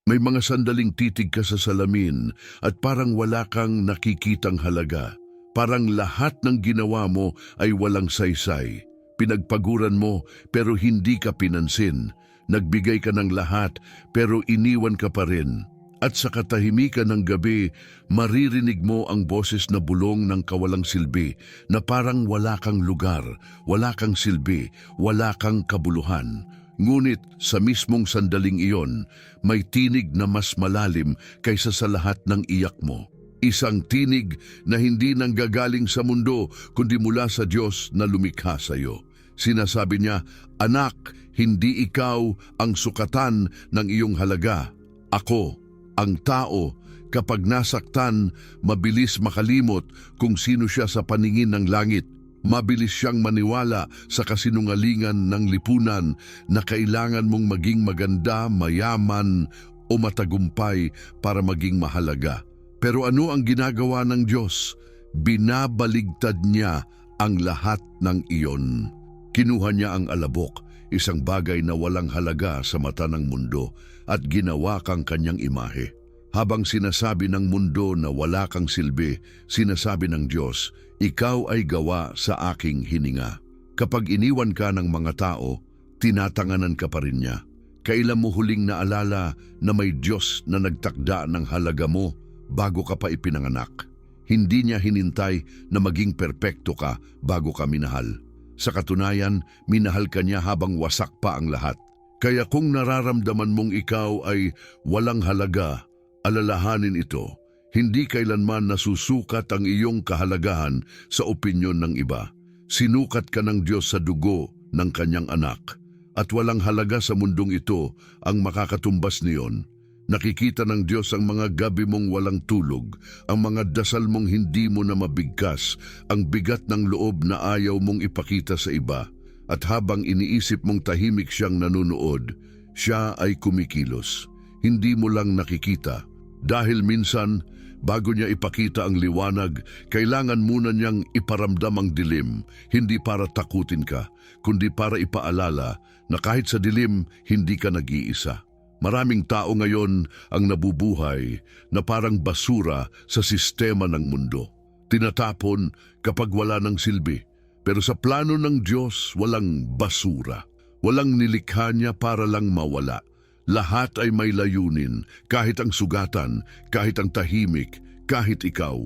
May mga sandaling titig ka sa salamin at parang wala kang nakikitang halaga. Parang lahat ng ginawa mo ay walang saysay. Pinagpaguran mo pero hindi ka pinansin. Nagbigay ka ng lahat pero iniwan ka pa rin. At sa katahimikan ng gabi, maririnig mo ang boses na bulong ng kawalang silbi na parang wala kang lugar, wala kang silbi, wala kang kabuluhan. Ngunit sa mismong sandaling iyon, may tinig na mas malalim kaysa sa lahat ng iyak mo. Isang tinig na hindi nanggagaling sa mundo kundi mula sa Diyos na lumikha sa iyo. Sinasabi niya, "Anak, hindi ikaw ang sukatan ng iyong halaga. Ako, ang tao, kapag nasaktan, mabilis makalimot kung sino siya sa paningin ng langit. Mabilis siyang maniwala sa kasinungalingan ng lipunan na kailangan mong maging maganda, mayaman o matagumpay para maging mahalaga. Pero ano ang ginagawa ng Diyos? Binabaligtad niya ang lahat ng iyon. Kinuha niya ang alabok, isang bagay na walang halaga sa mata ng mundo, at ginawa kang kanyang imahe. Habang sinasabi ng mundo na wala kang silbi, sinasabi ng Diyos, "Ikaw ay gawa sa aking hininga." Kapag iniwan ka ng mga tao, tinatanganan ka pa rin niya. Kailan mo huling naalala na may Diyos na nagtakda ng halaga mo bago ka pa ipinanganak? Hindi niya hinintay na maging perpekto ka bago ka minahal. Sa katunayan, minahal ka niya habang wasak pa ang lahat. Kaya kung nararamdaman mong ikaw ay walang halaga, alalahanin ito. Hindi kailanman nasusukat ang iyong kahalagahan sa opinyon ng iba. Sinukat ka ng Diyos sa dugo ng kanyang anak. At walang halaga sa mundong ito ang makakatumbas niyon. Nakikita ng Diyos ang mga gabi mong walang tulog, ang mga dasal mong hindi mo na mabigkas, ang bigat ng loob na ayaw mong ipakita sa iba. At habang iniisip mong tahimik siyang nanunood, siya ay kumikilos. Hindi mo lang nakikita. Dahil minsan, bago niya ipakita ang liwanag, kailangan muna niyang iparamdam ang dilim, hindi para takutin ka, kundi para ipaalala na kahit sa dilim, hindi ka nag-iisa. Maraming tao ngayon ang nabubuhay na parang basura sa sistema ng mundo. Tinatapon kapag wala ng silbi. Pero sa plano ng Diyos, walang basura. Walang nilikha niya para lang mawala. Lahat ay may layunin, kahit ang sugatan, kahit ang tahimik, kahit ikaw.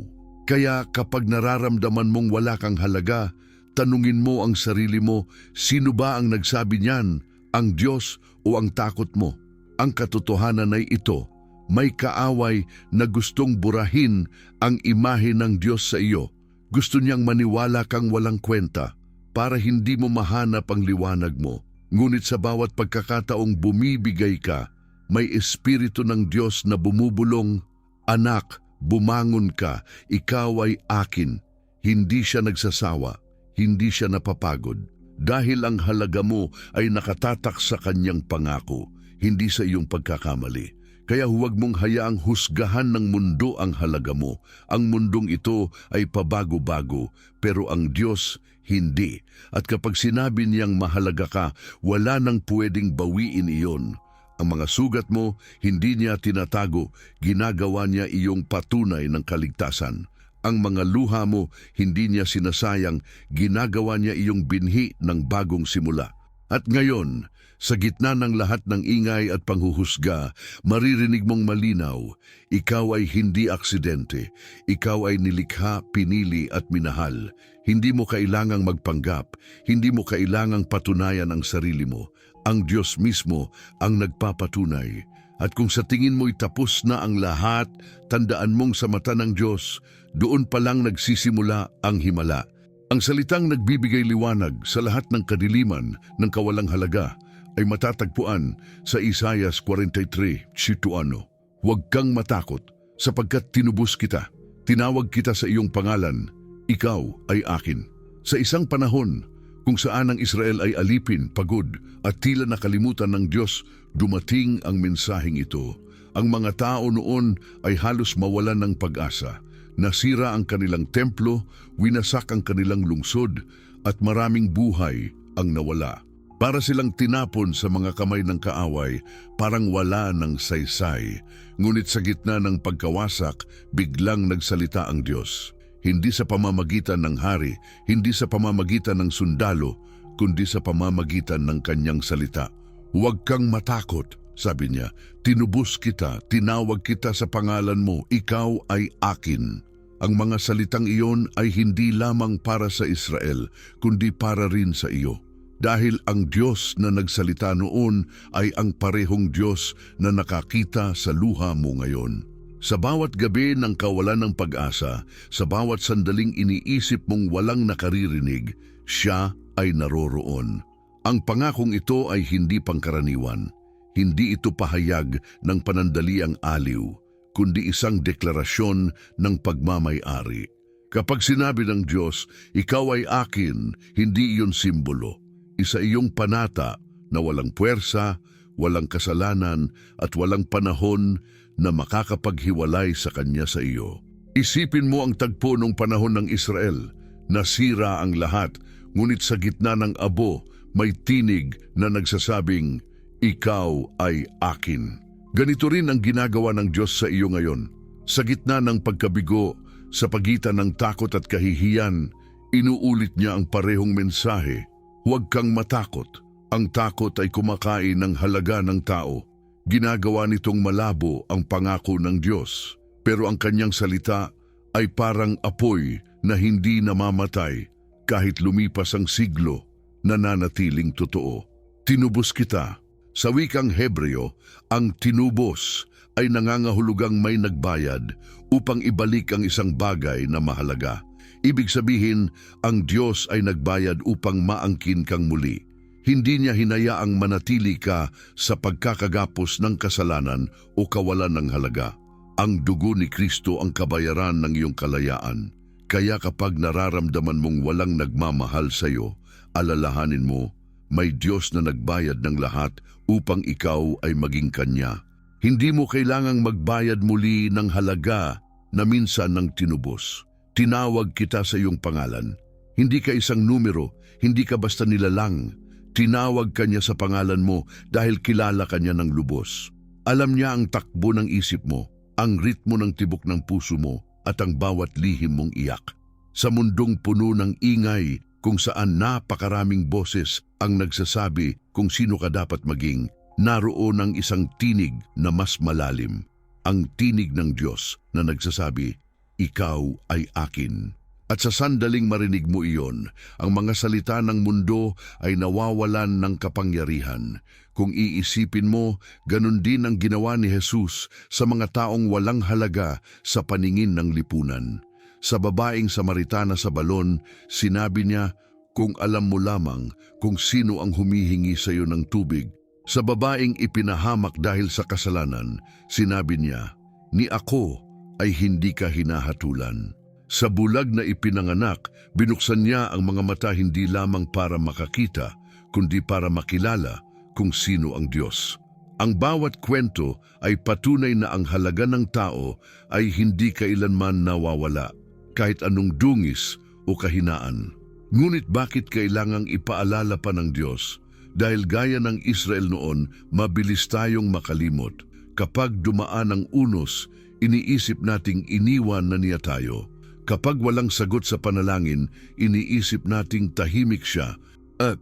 Kaya kapag nararamdaman mong wala kang halaga, tanungin mo ang sarili mo, sino ba ang nagsabi niyan? Ang Diyos o ang takot mo? Ang katotohanan ay ito, may kaaway na gustong burahin ang imahe ng Diyos sa iyo. Gusto niyang maniwala kang walang kwenta para hindi mo mahanap ang liwanag mo. Ngunit sa bawat pagkakataong bumibigay ka, may espiritu ng Diyos na bumubulong, "Anak, bumangon ka, ikaw ay akin." Hindi siya nagsasawa, hindi siya napapagod. Dahil ang halaga mo ay nakatatak sa kanyang pangako, hindi sa iyong pagkakamali. Kaya huwag mong hayaang husgahan ng mundo ang halaga mo. Ang mundong ito ay pabago-bago, pero ang Diyos hindi. At kapag sinabi niyang mahalaga ka, wala nang pwedeng bawiin iyon. Ang mga sugat mo, hindi niya tinatago, ginagawa niya iyong patunay ng kaligtasan. Ang mga luha mo, hindi niya sinasayang, ginagawa niya iyong binhi ng bagong simula. At ngayon, sa gitna ng lahat ng ingay at panghuhusga, maririnig mong malinaw, ikaw ay hindi aksidente. Ikaw ay nilikha, pinili at minahal. Hindi mo kailangang magpanggap. Hindi mo kailangang patunayan ang sarili mo. Ang Diyos mismo ang nagpapatunay. At kung sa tingin mo'y tapos na ang lahat, tandaan mong sa mata ng Diyos, doon pa lang nagsisimula ang himala. Ang salitang nagbibigay liwanag sa lahat ng kadiliman ng kawalang halaga ay matatagpuan sa Isaiah 43:7. Huwag kang matakot sapagkat tinubos kita. Tinawag kita sa iyong pangalan. Ikaw ay akin. Sa isang panahon kung saan ang Israel ay alipin, pagod at tila nakalimutan ng Diyos, dumating ang mensaheng ito. Ang mga tao noon ay halos mawalan ng pag-asa. Nasira ang kanilang templo, winasak ang kanilang lungsod, at maraming buhay ang nawala. Para silang tinapon sa mga kamay ng kaaway, parang wala ng saysay. Ngunit sa gitna ng pagkawasak, biglang nagsalita ang Diyos. Hindi sa pamamagitan ng hari, hindi sa pamamagitan ng sundalo, kundi sa pamamagitan ng kanyang salita. Huwag kang matakot, sabi niya. Tinubos kita, tinawag kita sa pangalan mo, ikaw ay akin. Ang mga salitang iyon ay hindi lamang para sa Israel, kundi para rin sa iyo. Dahil ang Diyos na nagsalita noon ay ang parehong Diyos na nakakita sa luha mo ngayon. Sa bawat gabi ng kawalan ng pag-asa, sa bawat sandaling iniisip mong walang nakaririnig, siya ay naroroon. Ang pangakong ito ay hindi pangkaraniwan. Hindi ito pahayag ng panandaliang aliw, kundi isang deklarasyon ng pagmamay-ari. Kapag sinabi ng Diyos, ikaw ay akin, hindi iyon simbolo. Isa iyong panata na walang puwersa, walang kasalanan at walang panahon na makakapaghiwalay sa Kanya sa iyo. Isipin mo ang tagpo nung panahon ng Israel. Nasira ang lahat, ngunit sa gitna ng abo, may tinig na nagsasabing, ikaw ay akin. Ganito rin ang ginagawa ng Diyos sa iyo ngayon. Sa gitna ng pagkabigo, sa pagitan ng takot at kahihiyan, inuulit niya ang parehong mensahe. Huwag kang matakot. Ang takot ay kumakain ng halaga ng tao. Ginagawa nitong malabo ang pangako ng Diyos. Pero ang kanyang salita ay parang apoy na hindi namamatay. Kahit lumipas ang siglo, nananatiling totoo. Tinubos kita. Sa wikang Hebreo, ang tinubos ay nangangahulugang may nagbayad upang ibalik ang isang bagay na mahalaga. Ibig sabihin, ang Diyos ay nagbayad upang maangkin kang muli. Hindi niya hinayaang manatili ka sa pagkakagapos ng kasalanan o kawalan ng halaga. Ang dugo ni Kristo ang kabayaran ng iyong kalayaan. Kaya kapag nararamdaman mong walang nagmamahal sa iyo, alalahanin mo, may Diyos na nagbayad ng lahat upang ikaw ay maging Kanya. Hindi mo kailangang magbayad muli ng halaga na minsan ng tinubos. Tinawag kita sa iyong pangalan. Hindi ka isang numero, hindi ka basta nilalang. Tinawag ka niya sa pangalan mo dahil kilala ka niya ng lubos. Alam niya ang takbo ng isip mo, ang ritmo ng tibok ng puso mo at ang bawat lihim mong iyak. Sa mundong puno ng ingay kung saan napakaraming boses ang nagsasabi kung sino ka dapat maging, naroon ang isang tinig na mas malalim. Ang tinig ng Diyos na nagsasabi, ikaw ay akin. At sa sandaling marinig mo iyon, ang mga salita ng mundo ay nawawalan ng kapangyarihan. Kung iisipin mo, ganun din ang ginawa ni Jesus sa mga taong walang halaga sa paningin ng lipunan. Sa babaeng Samaritana sa balon, sinabi niya, kung alam mo lamang kung sino ang humihingi sa iyo ng tubig. Sa babaeng ipinahamak dahil sa kasalanan, sinabi niya, ni ako ay hindi ka hinahatulan. Sa bulag na ipinanganak, binuksan niya ang mga mata hindi lamang para makakita, kundi para makilala kung sino ang Diyos. Ang bawat kwento ay patunay na ang halaga ng tao ay hindi kailanman nawawala, kahit anong dungis o kahinaan. Ngunit bakit kailangang ipaalala pa ng Diyos? Dahil gaya ng Israel noon, mabilis tayong makalimot. Kapag dumaan ang unos, iniisip nating iniwan na niya tayo. Kapag walang sagot sa panalangin, iniisip nating tahimik siya.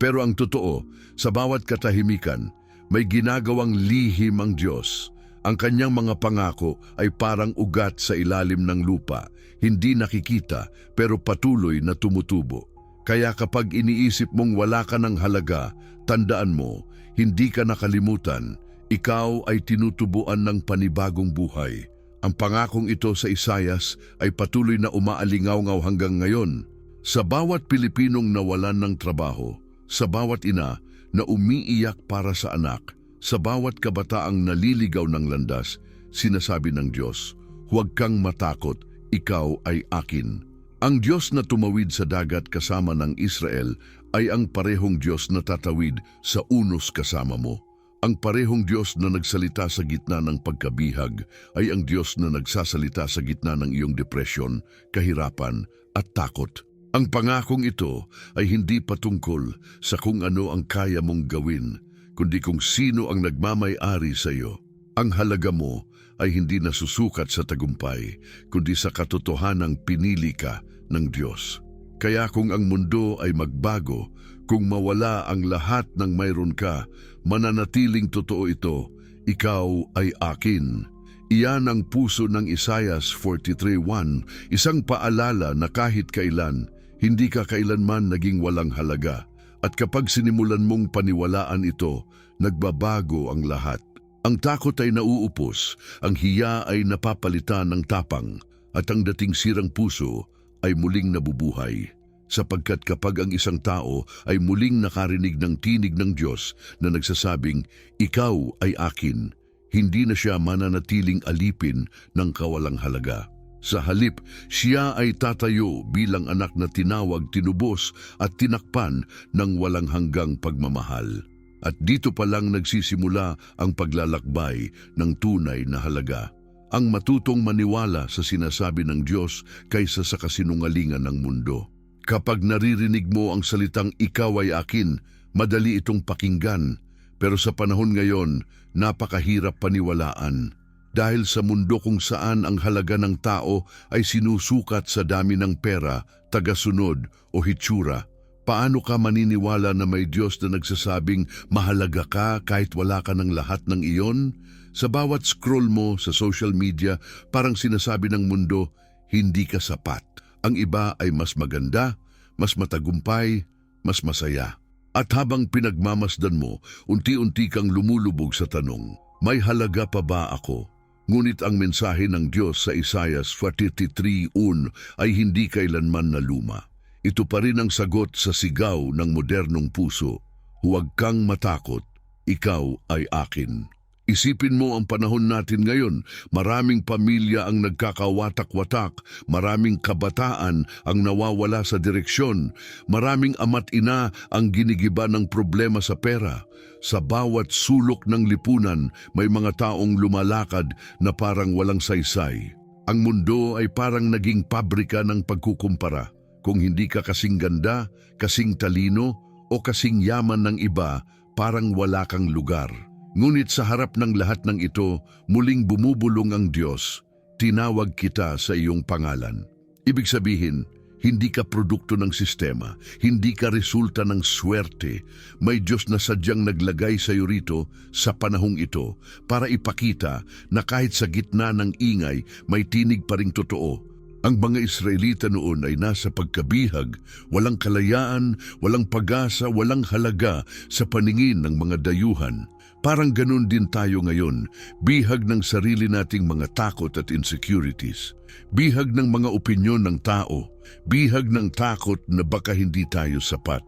Pero ang totoo, sa bawat katahimikan, may ginagawang lihim ang Diyos. Ang kanyang mga pangako ay parang ugat sa ilalim ng lupa, hindi nakikita pero patuloy na tumutubo. Kaya kapag iniisip mong wala ka ng halaga, tandaan mo, hindi ka nakalimutan, ikaw ay tinutubuan ng panibagong buhay. Ang pangakong ito sa Isayas ay patuloy na umaalingaw-ngaw hanggang ngayon. Sa bawat Pilipinong nawalan ng trabaho, sa bawat ina na umiiyak para sa anak, sa bawat kabataang naliligaw ng landas, sinasabi ng Diyos, huwag kang matakot, ikaw ay akin. Ang Diyos na tumawid sa dagat kasama ng Israel ay ang parehong Diyos na tatawid sa unos kasama mo. Ang parehong Diyos na nagsalita sa gitna ng pagkabihag ay ang Diyos na nagsasalita sa gitna ng iyong depresyon, kahirapan at takot. Ang pangakong ito ay hindi patungkol sa kung ano ang kaya mong gawin, kundi kung sino ang nagmamay-ari sa iyo. Ang halaga mo ay hindi nasusukat sa tagumpay, kundi sa katotohanang pinili ka ng Diyos. Kaya kung ang mundo ay magbago, kung mawala ang lahat ng mayroon ka, mananatiling totoo ito, ikaw ay akin. Iyan ang puso ng Isaias 43:1, isang paalala na kahit kailan, hindi ka kailanman naging walang halaga. At kapag sinimulan mong paniwalaan ito, nagbabago ang lahat. Ang takot ay nauupos, ang hiya ay napapalitan ng tapang, at ang dating sirang puso ay muling nabubuhay. Sapagkat kapag ang isang tao ay muling nakarinig ng tinig ng Diyos na nagsasabing, "Ikaw ay akin," hindi na siya mananatiling alipin ng kawalang halaga. Sa halip, siya ay tatayo bilang anak na tinawag, tinubos at tinakpan ng walang hanggang pagmamahal. At dito pa lang nagsisimula ang paglalakbay ng tunay na halaga. Ang matutong maniwala sa sinasabi ng Diyos kaysa sa kasinungalingan ng mundo. Kapag naririnig mo ang salitang "ikaw ay akin", madali itong pakinggan. Pero sa panahon ngayon, napakahirap paniwalaan. Dahil sa mundo kung saan ang halaga ng tao ay sinusukat sa dami ng pera, tagasunod o hitsura, paano ka maniniwala na may Diyos na nagsasabing mahalaga ka kahit wala ka ng lahat ng iyon? Sa bawat scroll mo sa social media, parang sinasabi ng mundo, hindi ka sapat. Ang iba ay mas maganda, mas matagumpay, mas masaya. At habang pinagmamasdan mo, unti-unti kang lumulubog sa tanong, may halaga pa ba ako? Ngunit ang mensahe ng Diyos sa Isaiah 43:1 ay hindi kailanman naluma. Ito pa rin ang sagot sa sigaw ng modernong puso. Huwag kang matakot, ikaw ay akin. Isipin mo ang panahon natin ngayon, maraming pamilya ang nagkakawatak-watak, maraming kabataan ang nawawala sa direksyon, maraming ama't ina ang ginigiba ng problema sa pera. Sa bawat sulok ng lipunan, may mga taong lumalakad na parang walang saysay. Ang mundo ay parang naging pabrika ng pagkukumpara. Kung hindi ka kasing ganda, kasing talino, o kasing yaman ng iba, parang wala kang lugar. Ngunit sa harap ng lahat ng ito, muling bumubulong ang Diyos. Tinawag kita sa iyong pangalan. Ibig sabihin, hindi ka produkto ng sistema, hindi ka resulta ng swerte. May Diyos na sadyang naglagay sa iyo rito sa panahong ito para ipakita na kahit sa gitna ng ingay, may tinig pa ring totoo. Ang mga Israelita noon ay nasa pagkabihag, walang kalayaan, walang pag-asa, walang halaga sa paningin ng mga dayuhan. Parang ganun din tayo ngayon, bihag ng sarili nating mga takot at insecurities, bihag ng mga opinyon ng tao, bihag ng takot na baka hindi tayo sapat.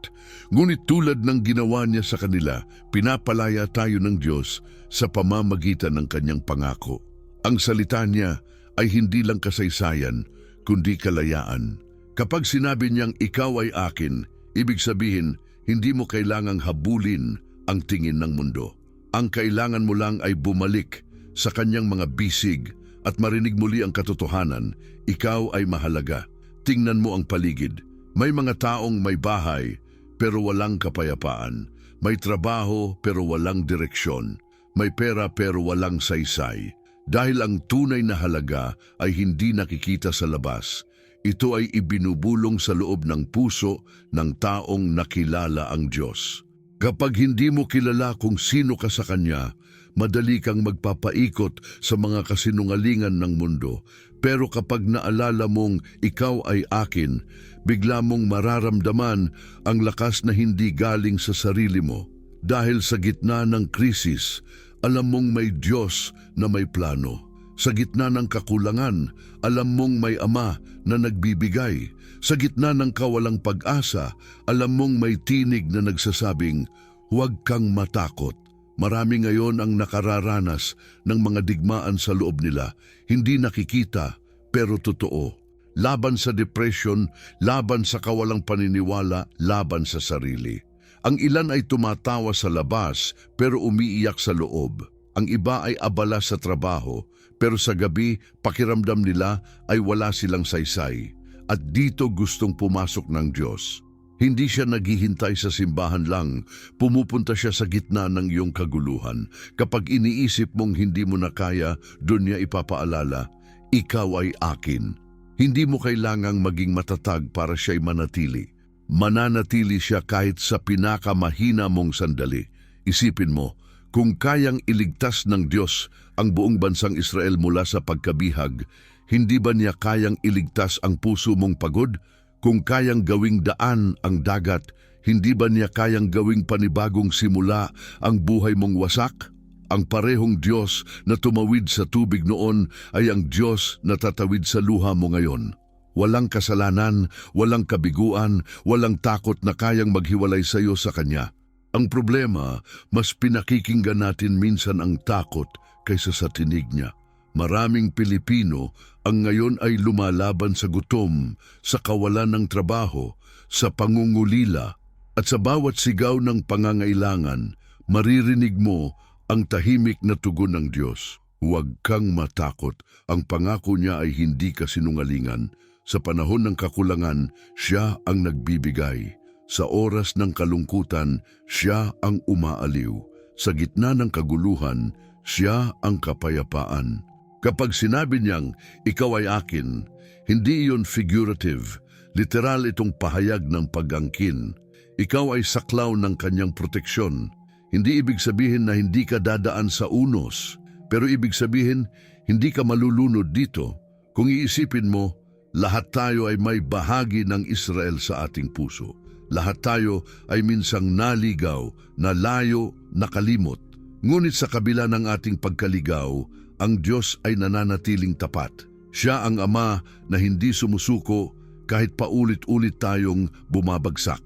Ngunit tulad ng ginawa niya sa kanila, pinapalaya tayo ng Diyos sa pamamagitan ng kanyang pangako. Ang salita niya ay hindi lang kasaysayan, kundi kalayaan. Kapag sinabi niyang ikaw ay akin, ibig sabihin, hindi mo kailangang habulin ang tingin ng mundo. Ang kailangan mo lang ay bumalik sa kanyang mga bisig at marinig muli ang katotohanan, ikaw ay mahalaga. Tingnan mo ang paligid. May mga taong may bahay pero walang kapayapaan. May trabaho pero walang direksyon. May pera pero walang saysay. Dahil ang tunay na halaga ay hindi nakikita sa labas. Ito ay ibinubulong sa loob ng puso ng taong nakilala ang Diyos. Kapag hindi mo kilala kung sino ka sa Kanya, madali kang magpapaikot sa mga kasinungalingan ng mundo. Pero kapag naalala mong ikaw ay akin, bigla mong mararamdaman ang lakas na hindi galing sa sarili mo. Dahil sa gitna ng krisis, alam mong may Diyos na may plano. Sa gitna ng kakulangan, alam mong may Ama na nagbibigay. Sa gitna ng kawalang pag-asa, alam mong may tinig na nagsasabing, huwag kang matakot. Marami ngayon ang nakararanas ng mga digmaan sa loob nila, hindi nakikita pero totoo. Laban sa depression, laban sa kawalang paniniwala, laban sa sarili. Ang ilan ay tumatawa sa labas pero umiiyak sa loob. Ang iba ay abala sa trabaho pero sa gabi pakiramdam nila ay wala silang saysay. at dito gustong pumasok ng Diyos. Hindi siya naghihintay sa simbahan lang, pumupunta siya sa gitna ng iyong kaguluhan. Kapag iniisip mong hindi mo na kaya, doon niya ipapaalala, ikaw ay akin. Hindi mo kailangang maging matatag para siya'y manatili. Mananatili siya kahit sa pinakamahina mong sandali. Isipin mo, kung kayang iligtas ng Diyos ang buong bansang Israel mula sa pagkabihag, hindi ba niya kayang iligtas ang puso mong pagod? Kung kayang gawing daan ang dagat, hindi ba niya kayang gawing panibagong simula ang buhay mong wasak? Ang parehong Diyos na tumawid sa tubig noon ay ang Diyos na tatawid sa luha mo ngayon. Walang kasalanan, walang kabiguan, walang takot na kayang maghiwalay sa iyo sa Kanya. Ang problema, mas pinakikinggan natin minsan ang takot kaysa sa tinig niya. Maraming Pilipino ang ngayon ay lumalaban sa gutom, sa kawalan ng trabaho, sa pangungulila, at sa bawat sigaw ng pangangailangan, maririnig mo ang tahimik na tugon ng Diyos. Huwag kang matakot, ang pangako niya ay hindi kasinungalingan. Sa panahon ng kakulangan, siya ang nagbibigay. Sa oras ng kalungkutan, siya ang umaaliw. Sa gitna ng kaguluhan, siya ang kapayapaan. Kapag sinabi niyang, ikaw ay akin, hindi iyon figurative, literal itong pahayag ng pag-angkin. Ikaw ay saklaw ng kanyang proteksyon. Hindi ibig sabihin na hindi ka dadaan sa unos, pero ibig sabihin, hindi ka malulunod dito. Kung iisipin mo, lahat tayo ay may bahagi ng Israel sa ating puso. Lahat tayo ay minsang naligaw, nalayo, nakalimot. Ngunit sa kabila ng ating pagkaligaw, ang Diyos ay nananatiling tapat. Siya ang Ama na hindi sumusuko kahit paulit-ulit tayong bumabagsak.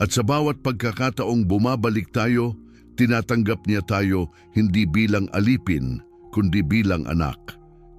At sa bawat pagkakataong bumabalik tayo, tinatanggap niya tayo hindi bilang alipin, kundi bilang anak.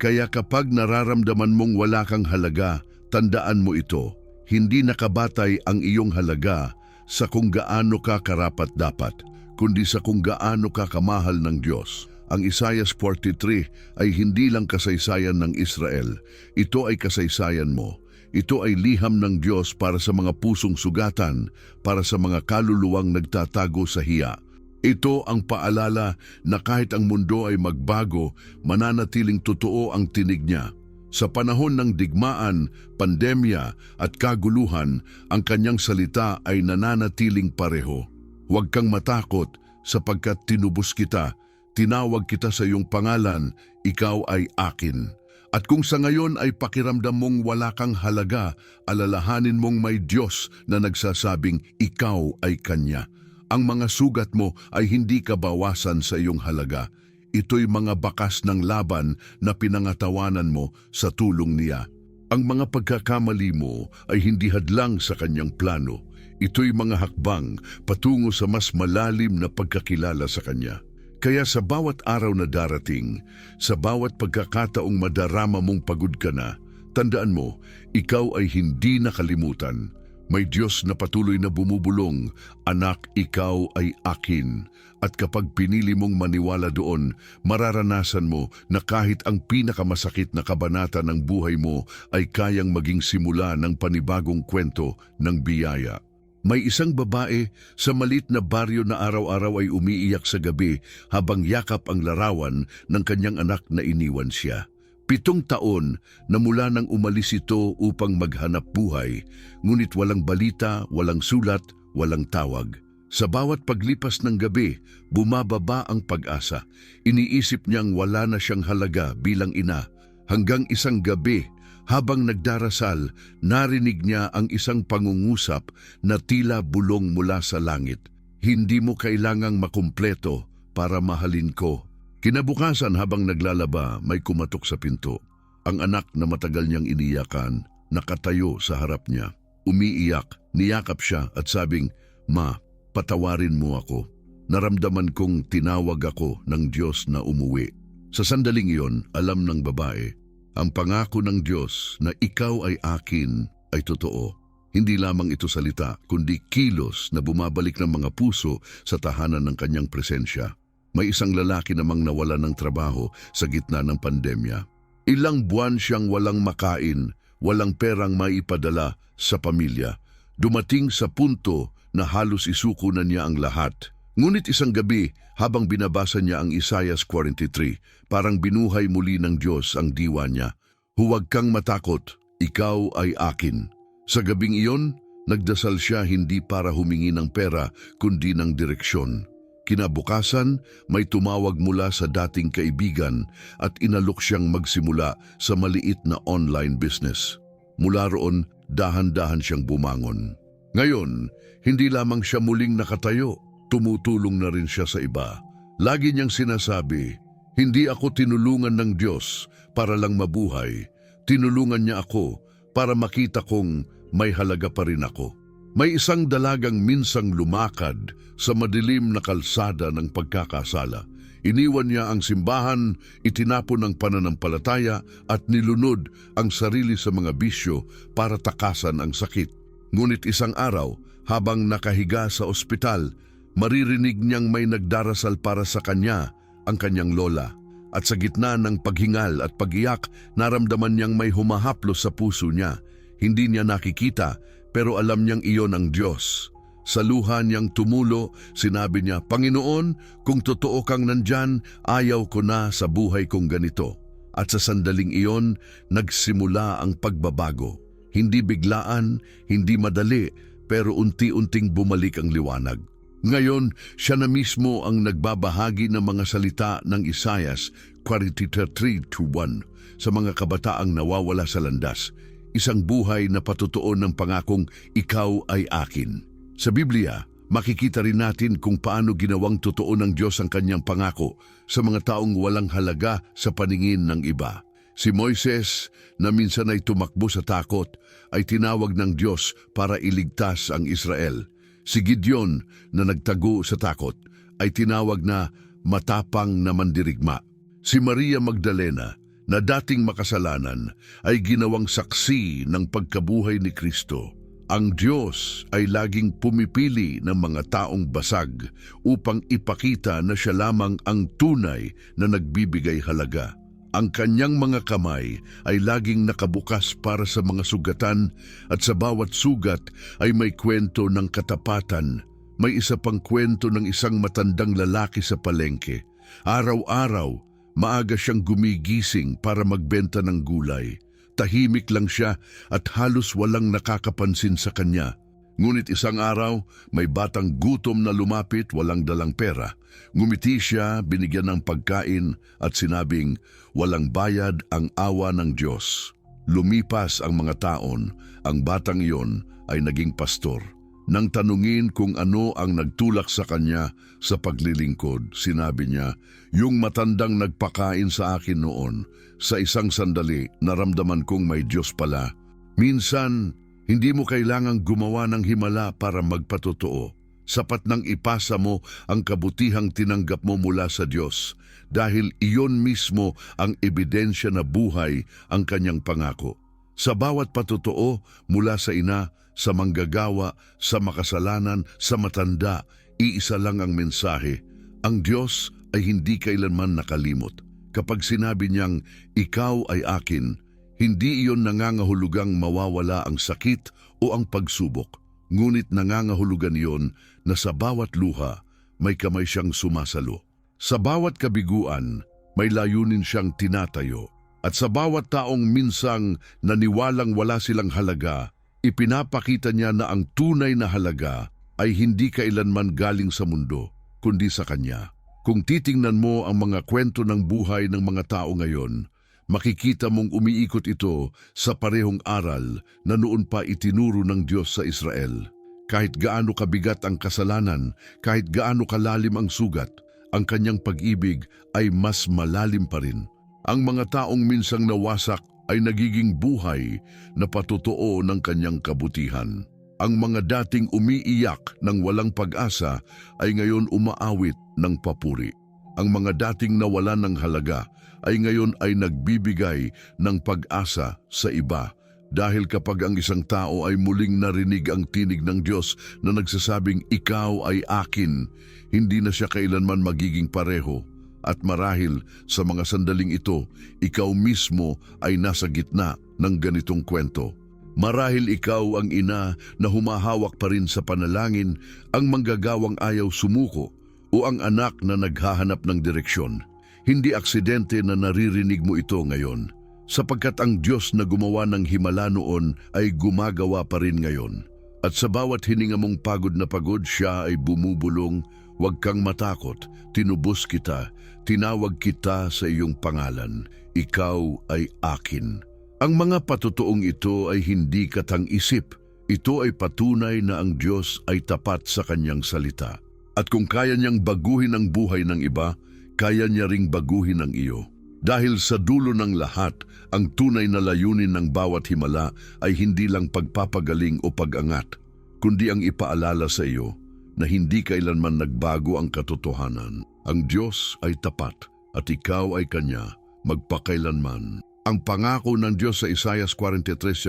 Kaya kapag nararamdaman mong wala kang halaga, tandaan mo ito. Hindi nakabatay ang iyong halaga sa kung gaano ka karapat-dapat, kundi sa kung gaano ka kamahal ng Diyos. Ang Isaiah 43 ay hindi lang kasaysayan ng Israel. Ito ay kasaysayan mo. Ito ay liham ng Diyos para sa mga pusong sugatan, para sa mga kaluluwang nagtatago sa hiya. Ito ang paalala na kahit ang mundo ay magbago, mananatiling totoo ang tinig niya. Sa panahon ng digmaan, pandemya at kaguluhan, ang kanyang salita ay nananatiling pareho. Huwag kang matakot sapagkat tinubos kita. Tinawag kita sa iyong pangalan, ikaw ay akin. At kung sa ngayon ay pakiramdam mong wala kang halaga, alalahanin mong may Diyos na nagsasabing ikaw ay Kanya. Ang mga sugat mo ay hindi kabawasan sa iyong halaga. Ito'y mga bakas ng laban na pinangatawanan mo sa tulong niya. Ang mga pagkakamali mo ay hindi hadlang sa Kanyang plano. Ito'y mga hakbang patungo sa mas malalim na pagkakilala sa Kanya. Kaya sa bawat araw na darating, sa bawat pagkakataong madarama mong pagod ka na, tandaan mo, ikaw ay hindi nakalimutan. May Diyos na patuloy na bumubulong, anak, ikaw ay akin. At kapag pinili mong maniwala doon, mararanasan mo na kahit ang pinakamasakit na kabanata ng buhay mo ay kayang maging simula ng panibagong kwento ng biyaya. May isang babae sa malit na baryo na araw-araw ay umiiyak sa gabi habang yakap ang larawan ng kanyang anak na iniwan siya. 7 taon na mula nang umalis ito upang maghanap buhay, ngunit walang balita, walang sulat, walang tawag. Sa bawat paglipas ng gabi, bumababa ang pag-asa. Iniisip niyang wala na siyang halaga bilang ina. Hanggang isang gabi, habang nagdarasal, narinig niya ang isang pangungusap na tila bulong mula sa langit. Hindi mo kailangang makumpleto para mahalin ko. Kinabukasan habang naglalaba, may kumatok sa pinto. Ang anak na matagal niyang iniyakan, nakatayo sa harap niya. Umiiyak, niyakap siya at sabing, "Ma, patawarin mo ako. Naramdaman kong tinawag ako ng Diyos na umuwi." Sa sandaling iyon, alam ng babae, ang pangako ng Diyos na ikaw ay akin ay totoo. Hindi lamang ito salita, kundi kilos na bumabalik ng mga puso sa tahanan ng kanyang presensya. May isang lalaki namang nawala ng trabaho sa gitna ng pandemya. Ilang buwan siyang walang makain, walang perang maipadala sa pamilya. Dumating sa punto na halos isuko na niya ang lahat. Ngunit isang gabi, habang binabasa niya ang Isaiah 43, parang binuhay muli ng Diyos ang diwa niya. Huwag kang matakot, ikaw ay akin. Sa gabing iyon, nagdasal siya hindi para humingi ng pera, kundi ng direksyon. Kinabukasan, may tumawag mula sa dating kaibigan at inalok siyang magsimula sa maliit na online business. Mula roon, dahan-dahan siyang bumangon. Ngayon, hindi lamang siya muling nakatayo, tumutulong na rin siya sa iba. Lagi niyang sinasabi, hindi ako tinulungan ng Diyos para lang mabuhay. Tinulungan niya ako para makita kong may halaga pa rin ako. May isang dalagang minsang lumakad sa madilim na kalsada ng pagkakasala. Iniwan niya ang simbahan, itinapon ang pananampalataya at nilunod ang sarili sa mga bisyo para takasan ang sakit. Ngunit isang araw, habang nakahiga sa ospital, maririnig niyang may nagdarasal para sa kanya, ang kanyang lola. At sa gitna ng paghingal at pagiyak, naramdaman niyang may humahaplos sa puso niya. Hindi niya nakikita, pero alam niyang iyon ang Diyos. Sa luha niyang tumulo, sinabi niya, Panginoon, kung totoo kang nandyan, ayaw ko na sa buhay kong ganito. At sa sandaling iyon, nagsimula ang pagbabago. Hindi biglaan, hindi madali, pero unti-unting bumalik ang liwanag. Ngayon, siya na mismo ang nagbabahagi ng mga salita ng Isaiah 43:1 sa mga kabataang nawawala sa landas. Isang buhay na patutuo ng pangakong ikaw ay akin. Sa Biblia, makikita rin natin kung paano ginawang totoo ng Diyos ang kanyang pangako sa mga taong walang halaga sa paningin ng iba. Si Moises, na minsan ay tumakbo sa takot, ay tinawag ng Diyos para iligtas ang Israel. Si Gideon, na nagtago sa takot, ay tinawag na matapang na mandirigma. Si Maria Magdalena, na dating makasalanan, ay ginawang saksi ng pagkabuhay ni Kristo. Ang Diyos ay laging pumipili ng mga taong basag upang ipakita na siya lamang ang tunay na nagbibigay halaga. Ang kanyang mga kamay ay laging nakabukas para sa mga sugatan at sa bawat sugat ay may kwento ng katapatan. May isa pang kwento ng isang matandang lalaki sa palengke. Araw-araw, maaga siyang gumigising para magbenta ng gulay. Tahimik lang siya at halos walang nakakapansin sa kanya. Ngunit isang araw, may batang gutom na lumapit, walang dalang pera. Ngumiti siya, binigyan ng pagkain at sinabing, walang bayad ang awa ng Diyos. Lumipas ang mga taon, ang batang iyon ay naging pastor. Nang tanungin kung ano ang nagtulak sa kanya sa paglilingkod, sinabi niya, yung matandang nagpakain sa akin noon, sa isang sandali naramdaman kong may Diyos pala. Minsan, hindi mo kailangang gumawa ng himala para magpatotoo. Sapat nang ipasa mo ang kabutihang tinanggap mo mula sa Diyos dahil iyon mismo ang ebidensya na buhay ang kanyang pangako. Sa bawat patotoo mula sa ina, sa manggagawa, sa makasalanan, sa matanda, iisa lang ang mensahe. Ang Diyos ay hindi kailanman nakalimot. Kapag sinabi niyang, ikaw ay akin, hindi iyon nangangahulugang mawawala ang sakit o ang pagsubok. Ngunit nangangahulugan iyon na sa bawat luha, may kamay siyang sumasalo. Sa bawat kabiguan, may layunin siyang tinatayo. At sa bawat taong minsang naniwalang wala silang halaga, ipinapakita niya na ang tunay na halaga ay hindi kailanman galing sa mundo, kundi sa Kanya. Kung titingnan mo ang mga kwento ng buhay ng mga tao ngayon, makikita mong umiikot ito sa parehong aral na noon pa itinuro ng Diyos sa Israel. Kahit gaano kabigat ang kasalanan, kahit gaano kalalim ang sugat, ang Kanyang pag-ibig ay mas malalim pa rin. Ang mga taong minsang nawasak ay nagiging buhay na patotoo ng Kanyang kabutihan. Ang mga dating umiiyak ng walang pag-asa ay ngayon umaawit ng papuri. Ang mga dating nawalan ng halaga ay ngayon ay nagbibigay ng pag-asa sa iba. Dahil kapag ang isang tao ay muling narinig ang tinig ng Diyos na nagsasabing, ikaw ay akin, hindi na siya kailanman magiging pareho. At marahil sa mga sandaling ito, ikaw mismo ay nasa gitna ng ganitong kwento. Marahil ikaw ang ina na humahawak pa rin sa panalangin, ang manggagawang ayaw sumuko, o ang anak na naghahanap ng direksyon. Hindi aksidente na naririnig mo ito ngayon, sapagkat ang Diyos na gumawa ng himala noon ay gumagawa pa rin ngayon. At sa bawat hininga mong pagod na pagod, siya ay bumubulong. Huwag kang matakot, tinubos kita, tinawag kita sa iyong pangalan, ikaw ay akin. Ang mga patutuong ito ay hindi katang-isip. Ito ay patunay na ang Diyos ay tapat sa kanyang salita. At kung kaya niyang baguhin ang buhay ng iba, kaya niya ring baguhin ang iyo. Dahil sa dulo ng lahat, ang tunay na layunin ng bawat himala ay hindi lang pagpapagaling o pag-angat, kundi ang ipaalala sa iyo na hindi kailanman nagbago ang katotohanan. Ang Diyos ay tapat at ikaw ay Kanya magpakailanman. Ang pangako ng Diyos sa Isaiah 43:1,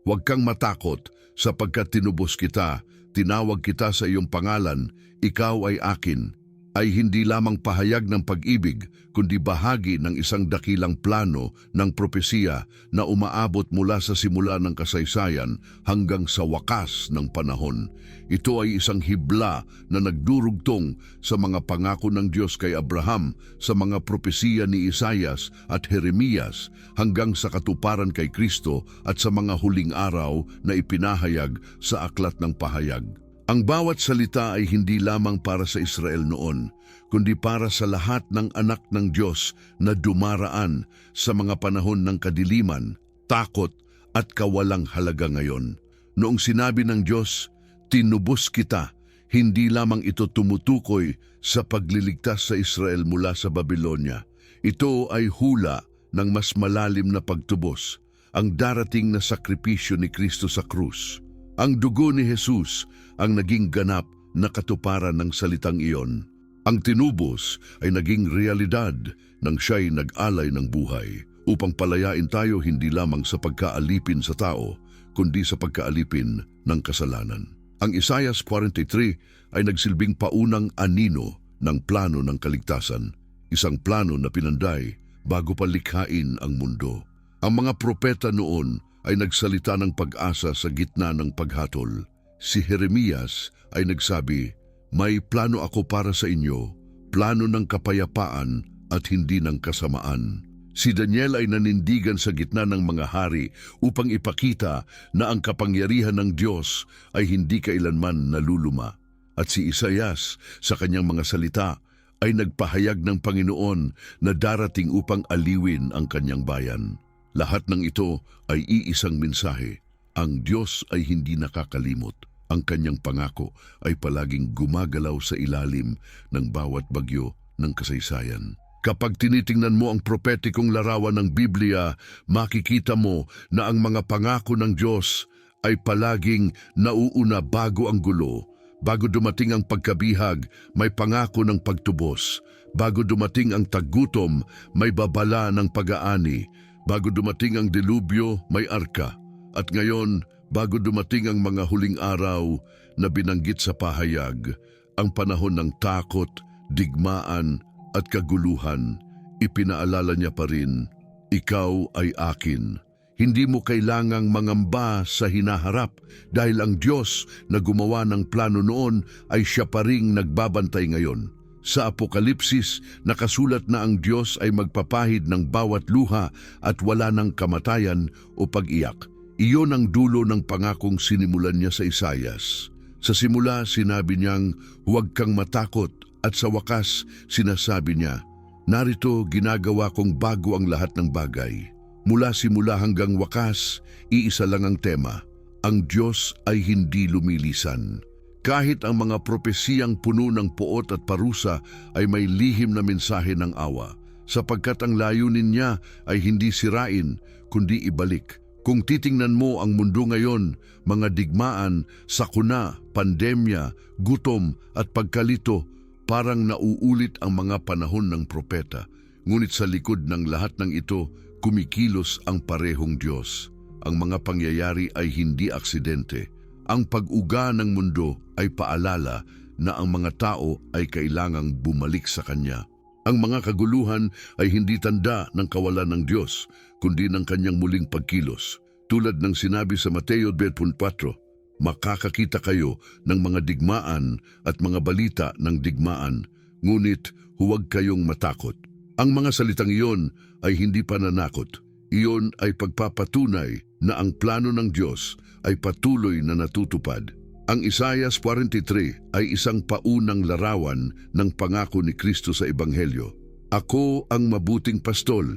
huwag kang matakot sapagkat tinubos kita, tinawag kita sa iyong pangalan, ikaw ay akin, ay hindi lamang pahayag ng pag-ibig, kundi bahagi ng isang dakilang plano ng propesiya na umaabot mula sa simula ng kasaysayan hanggang sa wakas ng panahon. Ito ay isang hibla na nagdurugtong sa mga pangako ng Diyos kay Abraham, sa mga propesiya ni Isaias at Jeremias, hanggang sa katuparan kay Kristo at sa mga huling araw na ipinahayag sa Aklat ng Pahayag. Ang bawat salita ay hindi lamang para sa Israel noon, kundi para sa lahat ng anak ng Diyos na dumaraan sa mga panahon ng kadiliman, takot at kawalang halaga ngayon. Noong sinabi ng Diyos, tinubos kita, hindi lamang ito tumutukoy sa pagliligtas sa Israel mula sa Babylonia. Ito ay hula ng mas malalim na pagtubos, ang darating na sakripisyo ni Kristo sa krus. Ang dugo ni Jesus ang naging ganap na katuparan ng salitang iyon. Ang tinubos ay naging realidad nang siya'y nag-alay ng buhay upang palayain tayo hindi lamang sa pagkaalipin sa tao, kundi sa pagkaalipin ng kasalanan. Ang Isaiah 43 ay nagsilbing paunang anino ng plano ng kaligtasan, isang plano na pinanday bago pa likhain ang mundo. Ang mga propeta noon ay nagsalita ng pag-asa sa gitna ng paghatol. Si Jeremias ay nagsabi, may plano ako para sa inyo, plano ng kapayapaan at hindi ng kasamaan. Si Daniel ay nanindigan sa gitna ng mga hari upang ipakita na ang kapangyarihan ng Diyos ay hindi kailanman naluluma. At si Isaias sa kanyang mga salita ay nagpahayag ng Panginoon na darating upang aliwin ang kanyang bayan. Lahat ng ito ay iisang mensahe. Ang Diyos ay hindi nakakalimot. Ang kanyang pangako ay palaging gumagalaw sa ilalim ng bawat bagyo ng kasaysayan. Kapag tinitingnan mo ang propetikong larawan ng Biblia, makikita mo na ang mga pangako ng Diyos ay palaging nauuna bago ang gulo. Bago dumating ang pagkabihag, may pangako ng pagtubos. Bago dumating ang taggutom, may babala ng pag-aani. Bago dumating ang delubyo, may arka. At ngayon, bago dumating ang mga huling araw na binanggit sa pahayag, ang panahon ng takot, digmaan at kaguluhan, ipinaalala niya pa rin, ikaw ay akin. Hindi mo kailangang mangamba sa hinaharap dahil ang Diyos na gumawa ng plano noon ay siya pa ring nagbabantay ngayon. Sa Apokalipsis, nakasulat na ang Diyos ay magpapahid ng bawat luha at wala ng kamatayan o pag-iyak. Iyon ang dulo ng pangakong sinimulan niya sa Isaias. Sa simula, sinabi niyang, huwag kang matakot, at sa wakas, sinasabi niya, narito ginagawa kong bago ang lahat ng bagay. Mula simula hanggang wakas, iisa lang ang tema, ang Diyos ay hindi lumilisan. Kahit ang mga propesiyang puno ng poot at parusa ay may lihim na mensahe ng awa, sapagkat ang layunin niya ay hindi sirain, kundi ibalik. Kung titingnan mo ang mundo ngayon, mga digmaan, sakuna, pandemya, gutom at pagkalito, parang nauulit ang mga panahon ng propeta. Ngunit sa likod ng lahat ng ito, kumikilos ang parehong Diyos. Ang mga pangyayari ay hindi aksidente. Ang pag-uga ng mundo ay paalala na ang mga tao ay kailangang bumalik sa Kanya. Ang mga kaguluhan ay hindi tanda ng kawalan ng Diyos, kundi ng kanyang muling pagkilos. Tulad ng sinabi sa Mateo 24, makakakita kayo ng mga digmaan at mga balita ng digmaan, ngunit huwag kayong matakot. Ang mga salitang iyon ay hindi pananakot. Iyon ay pagpapatunay na ang plano ng Diyos ay patuloy na natutupad. Ang Isaiah 43 ay isang paunang larawan ng pangako ni Kristo sa Ebanghelyo. Ako ang mabuting pastol,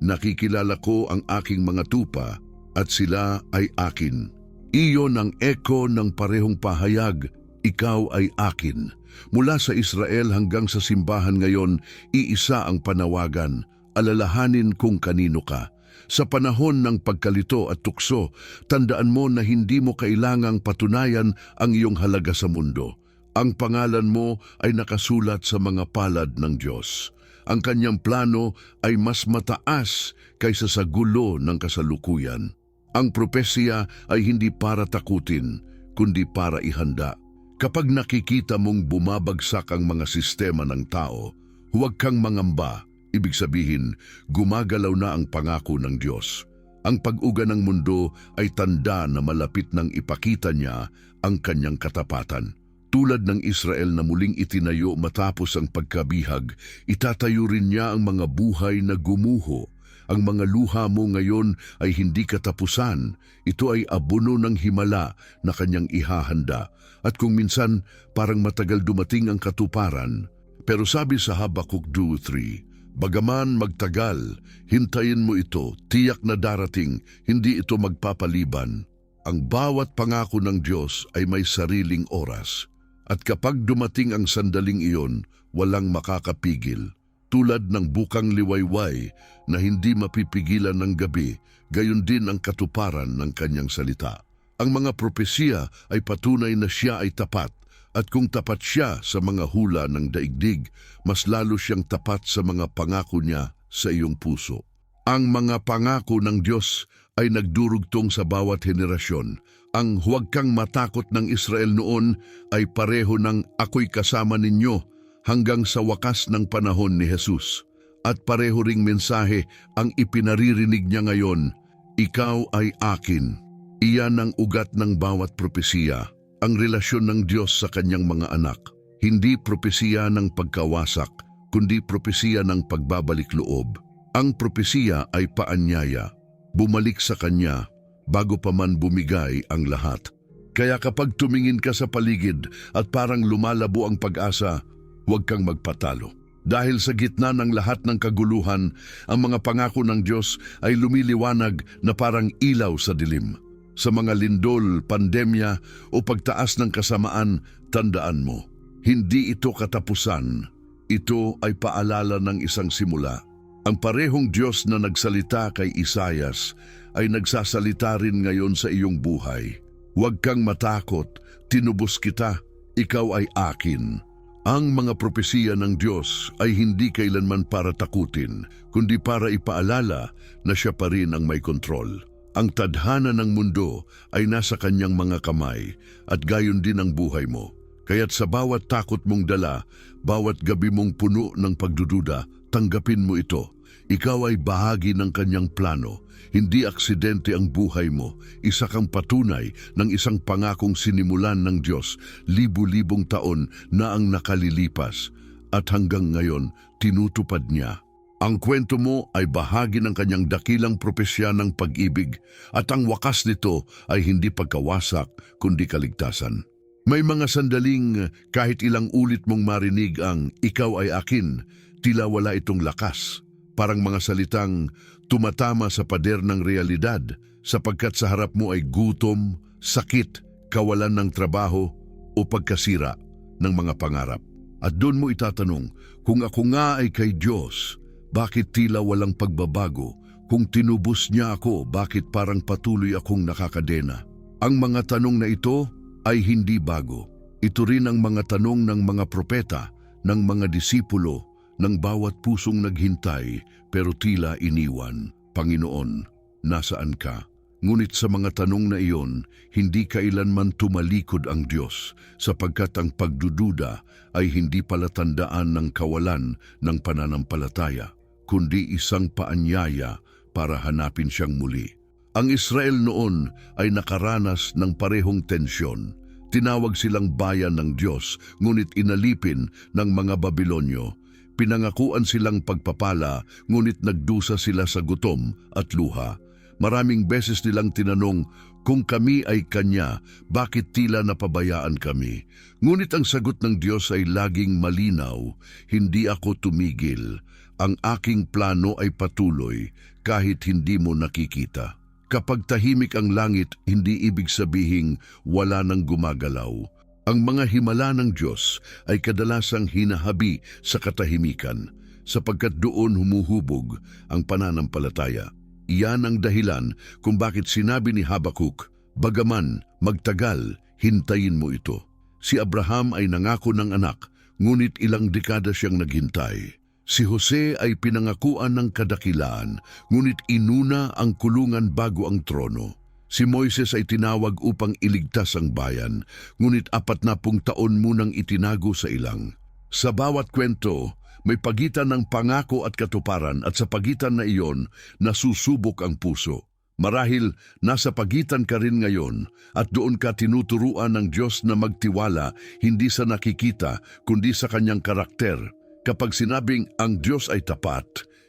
nakikilala ko ang aking mga tupa at sila ay akin. Iyon ang eko ng parehong pahayag, ikaw ay akin. Mula sa Israel hanggang sa simbahan ngayon, iisa ang panawagan, alalahanin kung kanino ka. Sa panahon ng pagkalito at tukso, tandaan mo na hindi mo kailangang patunayan ang iyong halaga sa mundo. Ang pangalan mo ay nakasulat sa mga palad ng Diyos. Ang kanyang plano ay mas mataas kaysa sa gulo ng kasalukuyan. Ang propesya ay hindi para takutin, kundi para ihanda. Kapag nakikita mong bumabagsak ang mga sistema ng tao, huwag kang mangamba. Ibig sabihin, gumagalaw na ang pangako ng Diyos. Ang pag-uga ng mundo ay tanda na malapit nang ipakita niya ang kanyang katapatan. Tulad ng Israel na muling itinayo matapos ang pagkabihag, itatayo rin niya ang mga buhay na gumuho. Ang mga luha mo ngayon ay hindi katapusan. Ito ay abono ng himala na kanyang ihahanda. At kung minsan parang matagal dumating ang katuparan, pero sabi sa Habakuk 2:3, bagaman magtagal, hintayin mo ito, tiyak na darating, hindi ito magpapaliban. Ang bawat pangako ng Diyos ay may sariling oras. At kapag dumating ang sandaling iyon, walang makakapigil. Tulad ng bukang liwayway na hindi mapipigilan ng gabi, gayon din ang katuparan ng kanyang salita. Ang mga propesiya ay patunay na siya ay tapat, at kung tapat siya sa mga hula ng daigdig, mas lalo siyang tapat sa mga pangako niya sa iyong puso. Ang mga pangako ng Diyos ay nagdurugtong sa bawat henerasyon. Ang huwag kang matakot ng Israel noon ay pareho ng ako'y kasama ninyo hanggang sa wakas ng panahon ni Jesus. At pareho ring mensahe ang ipinaririnig niya ngayon, ikaw ay akin. Iyan ang ugat ng bawat propesiya, ang relasyon ng Diyos sa kanyang mga anak. Hindi propesiya ng pagkawasak, kundi propesiya ng pagbabalik loob. Ang propesiya ay paanyaya, bumalik sa kanya bago pa man bumigay ang lahat. Kaya kapag tumingin ka sa paligid at parang lumalabo ang pag-asa, huwag kang magpatalo. Dahil sa gitna ng lahat ng kaguluhan, ang mga pangako ng Diyos ay lumiliwanag na parang ilaw sa dilim. Sa mga lindol, pandemya o pagtaas ng kasamaan, tandaan mo, hindi ito katapusan. Ito ay paalala ng isang simula. Ang parehong Diyos na nagsalita kay Isaias ay nagsasalita rin ngayon sa iyong buhay. Huwag kang matakot, tinubos kita, ikaw ay akin. Ang mga propesiya ng Diyos ay hindi kailanman para takutin, kundi para ipaalala na siya pa rin ang may kontrol. Ang tadhana ng mundo ay nasa kanyang mga kamay at gayon din ang buhay mo. Kaya't sa bawat takot mong dala, bawat gabi mong puno ng pagdududa, tanggapin mo ito. Ikaw ay bahagi ng kanyang plano. Hindi aksidente ang buhay mo. Isa kang patunay ng isang pangakong sinimulan ng Diyos libu-libong taon na ang nakalilipas at hanggang ngayon tinutupad niya. Ang kwento mo ay bahagi ng kanyang dakilang propesya ng pag-ibig at ang wakas nito ay hindi pagkawasak kundi kaligtasan. May mga sandaling kahit ilang ulit mong marinig ang ikaw ay akin, tila wala itong lakas. Parang mga salitang tumatama sa pader ng realidad sapagkat sa harap mo ay gutom, sakit, kawalan ng trabaho o pagkasira ng mga pangarap. At doon mo itatanong, kung ako nga ay kay Diyos, bakit tila walang pagbabago? Kung tinubos niya ako, bakit parang patuloy akong nakakadena? Ang mga tanong na ito ay hindi bago. Ito rin ang mga tanong ng mga propeta, ng mga disipulo, ng bawat pusong naghintay pero tila iniwan. Panginoon, nasaan ka? Ngunit sa mga tanong na iyon, hindi kailanman tumalikod ang Diyos, sapagkat ang pagdududa ay hindi palatandaan ng kawalan ng pananampalataya, kundi isang paanyaya para hanapin siyang muli. Ang Israel noon ay nakaranas ng parehong tensyon. Tinawag silang bayan ng Diyos, ngunit inalipin ng mga Babilonyo. Pinangakuan silang pagpapala, ngunit nagdusa sila sa gutom at luha. Maraming beses nilang tinanong, kung kami ay Kanya, bakit tila napabayaan kami? Ngunit ang sagot ng Diyos ay laging malinaw, hindi ako tumigil. Ang aking plano ay patuloy, kahit hindi mo nakikita. Kapag tahimik ang langit, hindi ibig sabihing wala nang gumagalaw. Ang mga himala ng Diyos ay kadalasang hinahabi sa katahimikan, sapagkat doon humuhubog ang pananampalataya. Iyan ang dahilan kung bakit sinabi ni Habakuk, "Bagaman magtagal, hintayin mo ito." Si Abraham ay nangako ng anak, ngunit ilang dekada siyang naghintay. Si Jose ay pinangakuan ng kadakilaan, ngunit inuna ang kulungan bago ang trono. Si Moises ay tinawag upang iligtas ang bayan, ngunit 40 taon munang itinago sa ilang. Sa bawat kwento, may pagitan ng pangako at katuparan, at sa pagitan na iyon, nasusubok ang puso. Marahil nasa pagitan ka rin ngayon at doon ka tinuturuan ng Diyos na magtiwala hindi sa nakikita kundi sa kanyang karakter. Kapag sinabing ang Diyos ay tapat,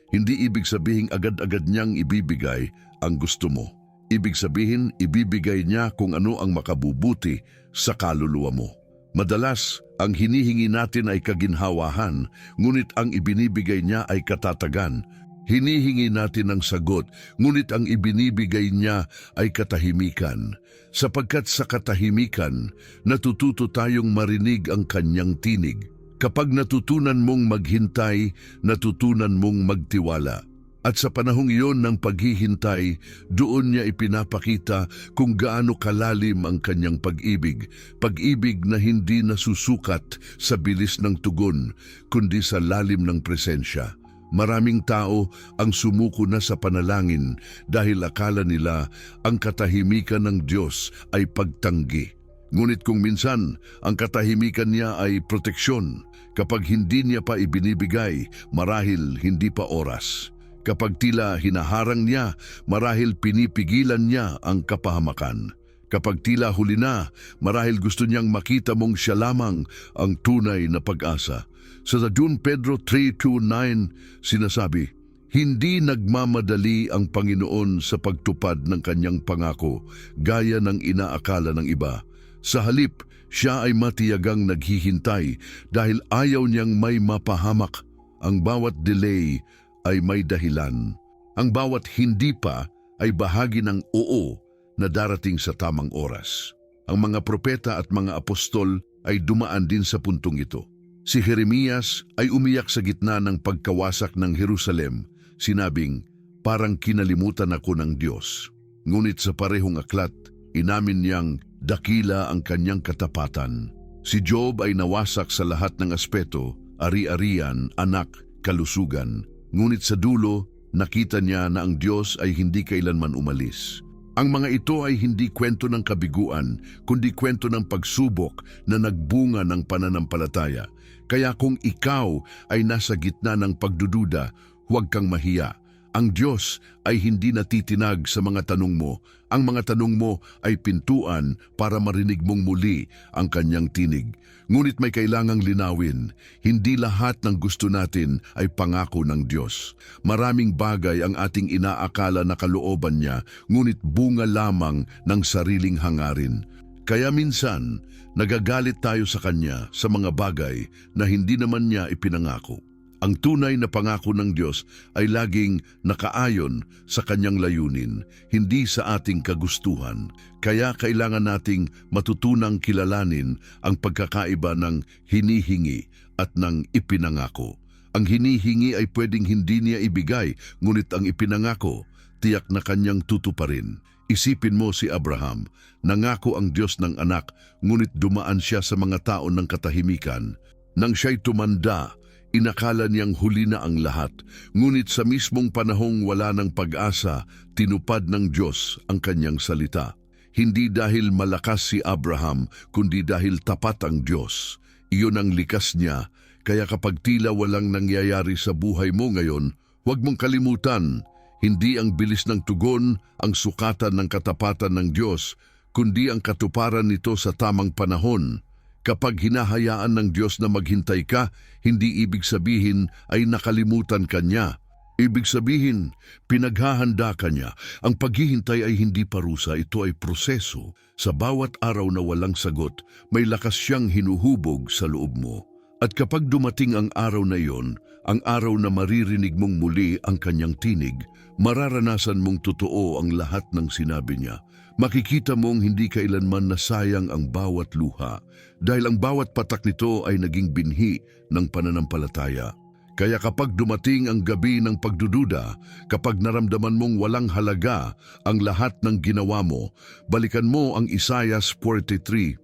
hindi ibig sabihing agad-agad niyang ibibigay ang gusto mo. Ibig sabihin, ibibigay niya kung ano ang makabubuti sa kaluluwa mo. Madalas, ang hinihingi natin ay kaginhawahan, ngunit ang ibinibigay niya ay katatagan. Hinihingi natin ang sagot, ngunit ang ibinibigay niya ay katahimikan. Sapagkat sa katahimikan, natututo tayong marinig ang kanyang tinig. Kapag natutunan mong maghintay, natutunan mong magtiwala. At sa panahong iyon ng paghihintay, doon niya ipinapakita kung gaano kalalim ang kanyang pag-ibig. Pag-ibig na hindi nasusukat sa bilis ng tugon, kundi sa lalim ng presensya. Maraming tao ang sumuko na sa panalangin dahil akala nila ang katahimikan ng Diyos ay pagtanggi. Ngunit kung minsan, ang katahimikan niya ay proteksyon. Kapag hindi niya pa ibinibigay, marahil hindi pa oras. Kapag tila hinaharang niya, marahil pinipigilan niya ang kapahamakan. Kapag tila huli na, marahil gusto niyang makita mong siya lamang ang tunay na pag-asa. Sa 2 Pedro 3:2-9, sinasabi, "Hindi nagmamadali ang Panginoon sa pagtupad ng kanyang pangako, gaya ng inaakala ng iba. Sa halip, siya ay matiyagang naghihintay dahil ayaw niyang may mapahamak. Ang bawat delay ay may dahilan. Ang bawat hindi pa ay bahagi ng oo na darating sa tamang oras." Ang mga propeta at mga apostol ay dumaan din sa puntong ito. Si Jeremias ay umiyak sa gitna ng pagkawasak ng Jerusalem, sinabing, "Parang kinalimutan ako ng Diyos." Ngunit sa parehong aklat, inamin niyang dakila ang kanyang katapatan. Si Job ay nawasak sa lahat ng aspeto, ari-arian, anak, kalusugan. Ngunit sa dulo, nakita niya na ang Diyos ay hindi kailanman umalis. Ang mga ito ay hindi kwento ng kabiguan, kundi kwento ng pagsubok na nagbunga ng pananampalataya. Kaya kung ikaw ay nasa gitna ng pagdududa, huwag kang mahiya. Ang Diyos ay hindi natitinag sa mga tanong mo. Ang mga tanong mo ay pintuan para marinig mong muli ang kanyang tinig. Ngunit may kailangang linawin, hindi lahat ng gusto natin ay pangako ng Diyos. Maraming bagay ang ating inaakala na kalooban niya, ngunit bunga lamang ng sariling hangarin. Kaya minsan, nagagalit tayo sa Kanya sa mga bagay na hindi naman niya ipinangako. Ang tunay na pangako ng Diyos ay laging nakaayon sa Kanyang layunin, hindi sa ating kagustuhan. Kaya kailangan nating matutunang kilalanin ang pagkakaiba ng hinihingi at ng ipinangako. Ang hinihingi ay pwedeng hindi niya ibigay, ngunit ang ipinangako, tiyak na Kanyang tutuparin. Isipin mo si Abraham, nangako ang Diyos ng anak, ngunit dumaan siya sa mga tao ng katahimikan. Nang siya'y tumanda, Inakala niyang huli na ang lahat, ngunit sa mismong panahong wala ng pag-asa, tinupad ng Diyos ang kanyang salita. Hindi dahil malakas si Abraham, kundi dahil tapat ang Diyos. Iyon ang likas niya, kaya kapag tila walang nangyayari sa buhay mo ngayon, huwag mong kalimutan, hindi ang bilis ng tugon ang sukatan ng katapatan ng Diyos, kundi ang katuparan nito sa tamang panahon. Kapag hinahayaan ng Diyos na maghintay ka, hindi ibig sabihin ay nakalimutan ka niya. Ibig sabihin, pinaghahanda ka niya. Ang paghihintay ay hindi parusa, ito ay proseso. Sa bawat araw na walang sagot, may lakas siyang hinuhubog sa loob mo. At kapag dumating ang araw na iyon, ang araw na maririnig mong muli ang kanyang tinig, mararanasan mong totoo ang lahat ng sinabi niya. Makikita mong hindi kailanman nasayang ang bawat luha dahil ang bawat patak nito ay naging binhi ng pananampalataya. Kaya kapag dumating ang gabi ng pagdududa, kapag naramdaman mong walang halaga ang lahat ng ginawa mo, balikan mo ang Isaiah 43:1.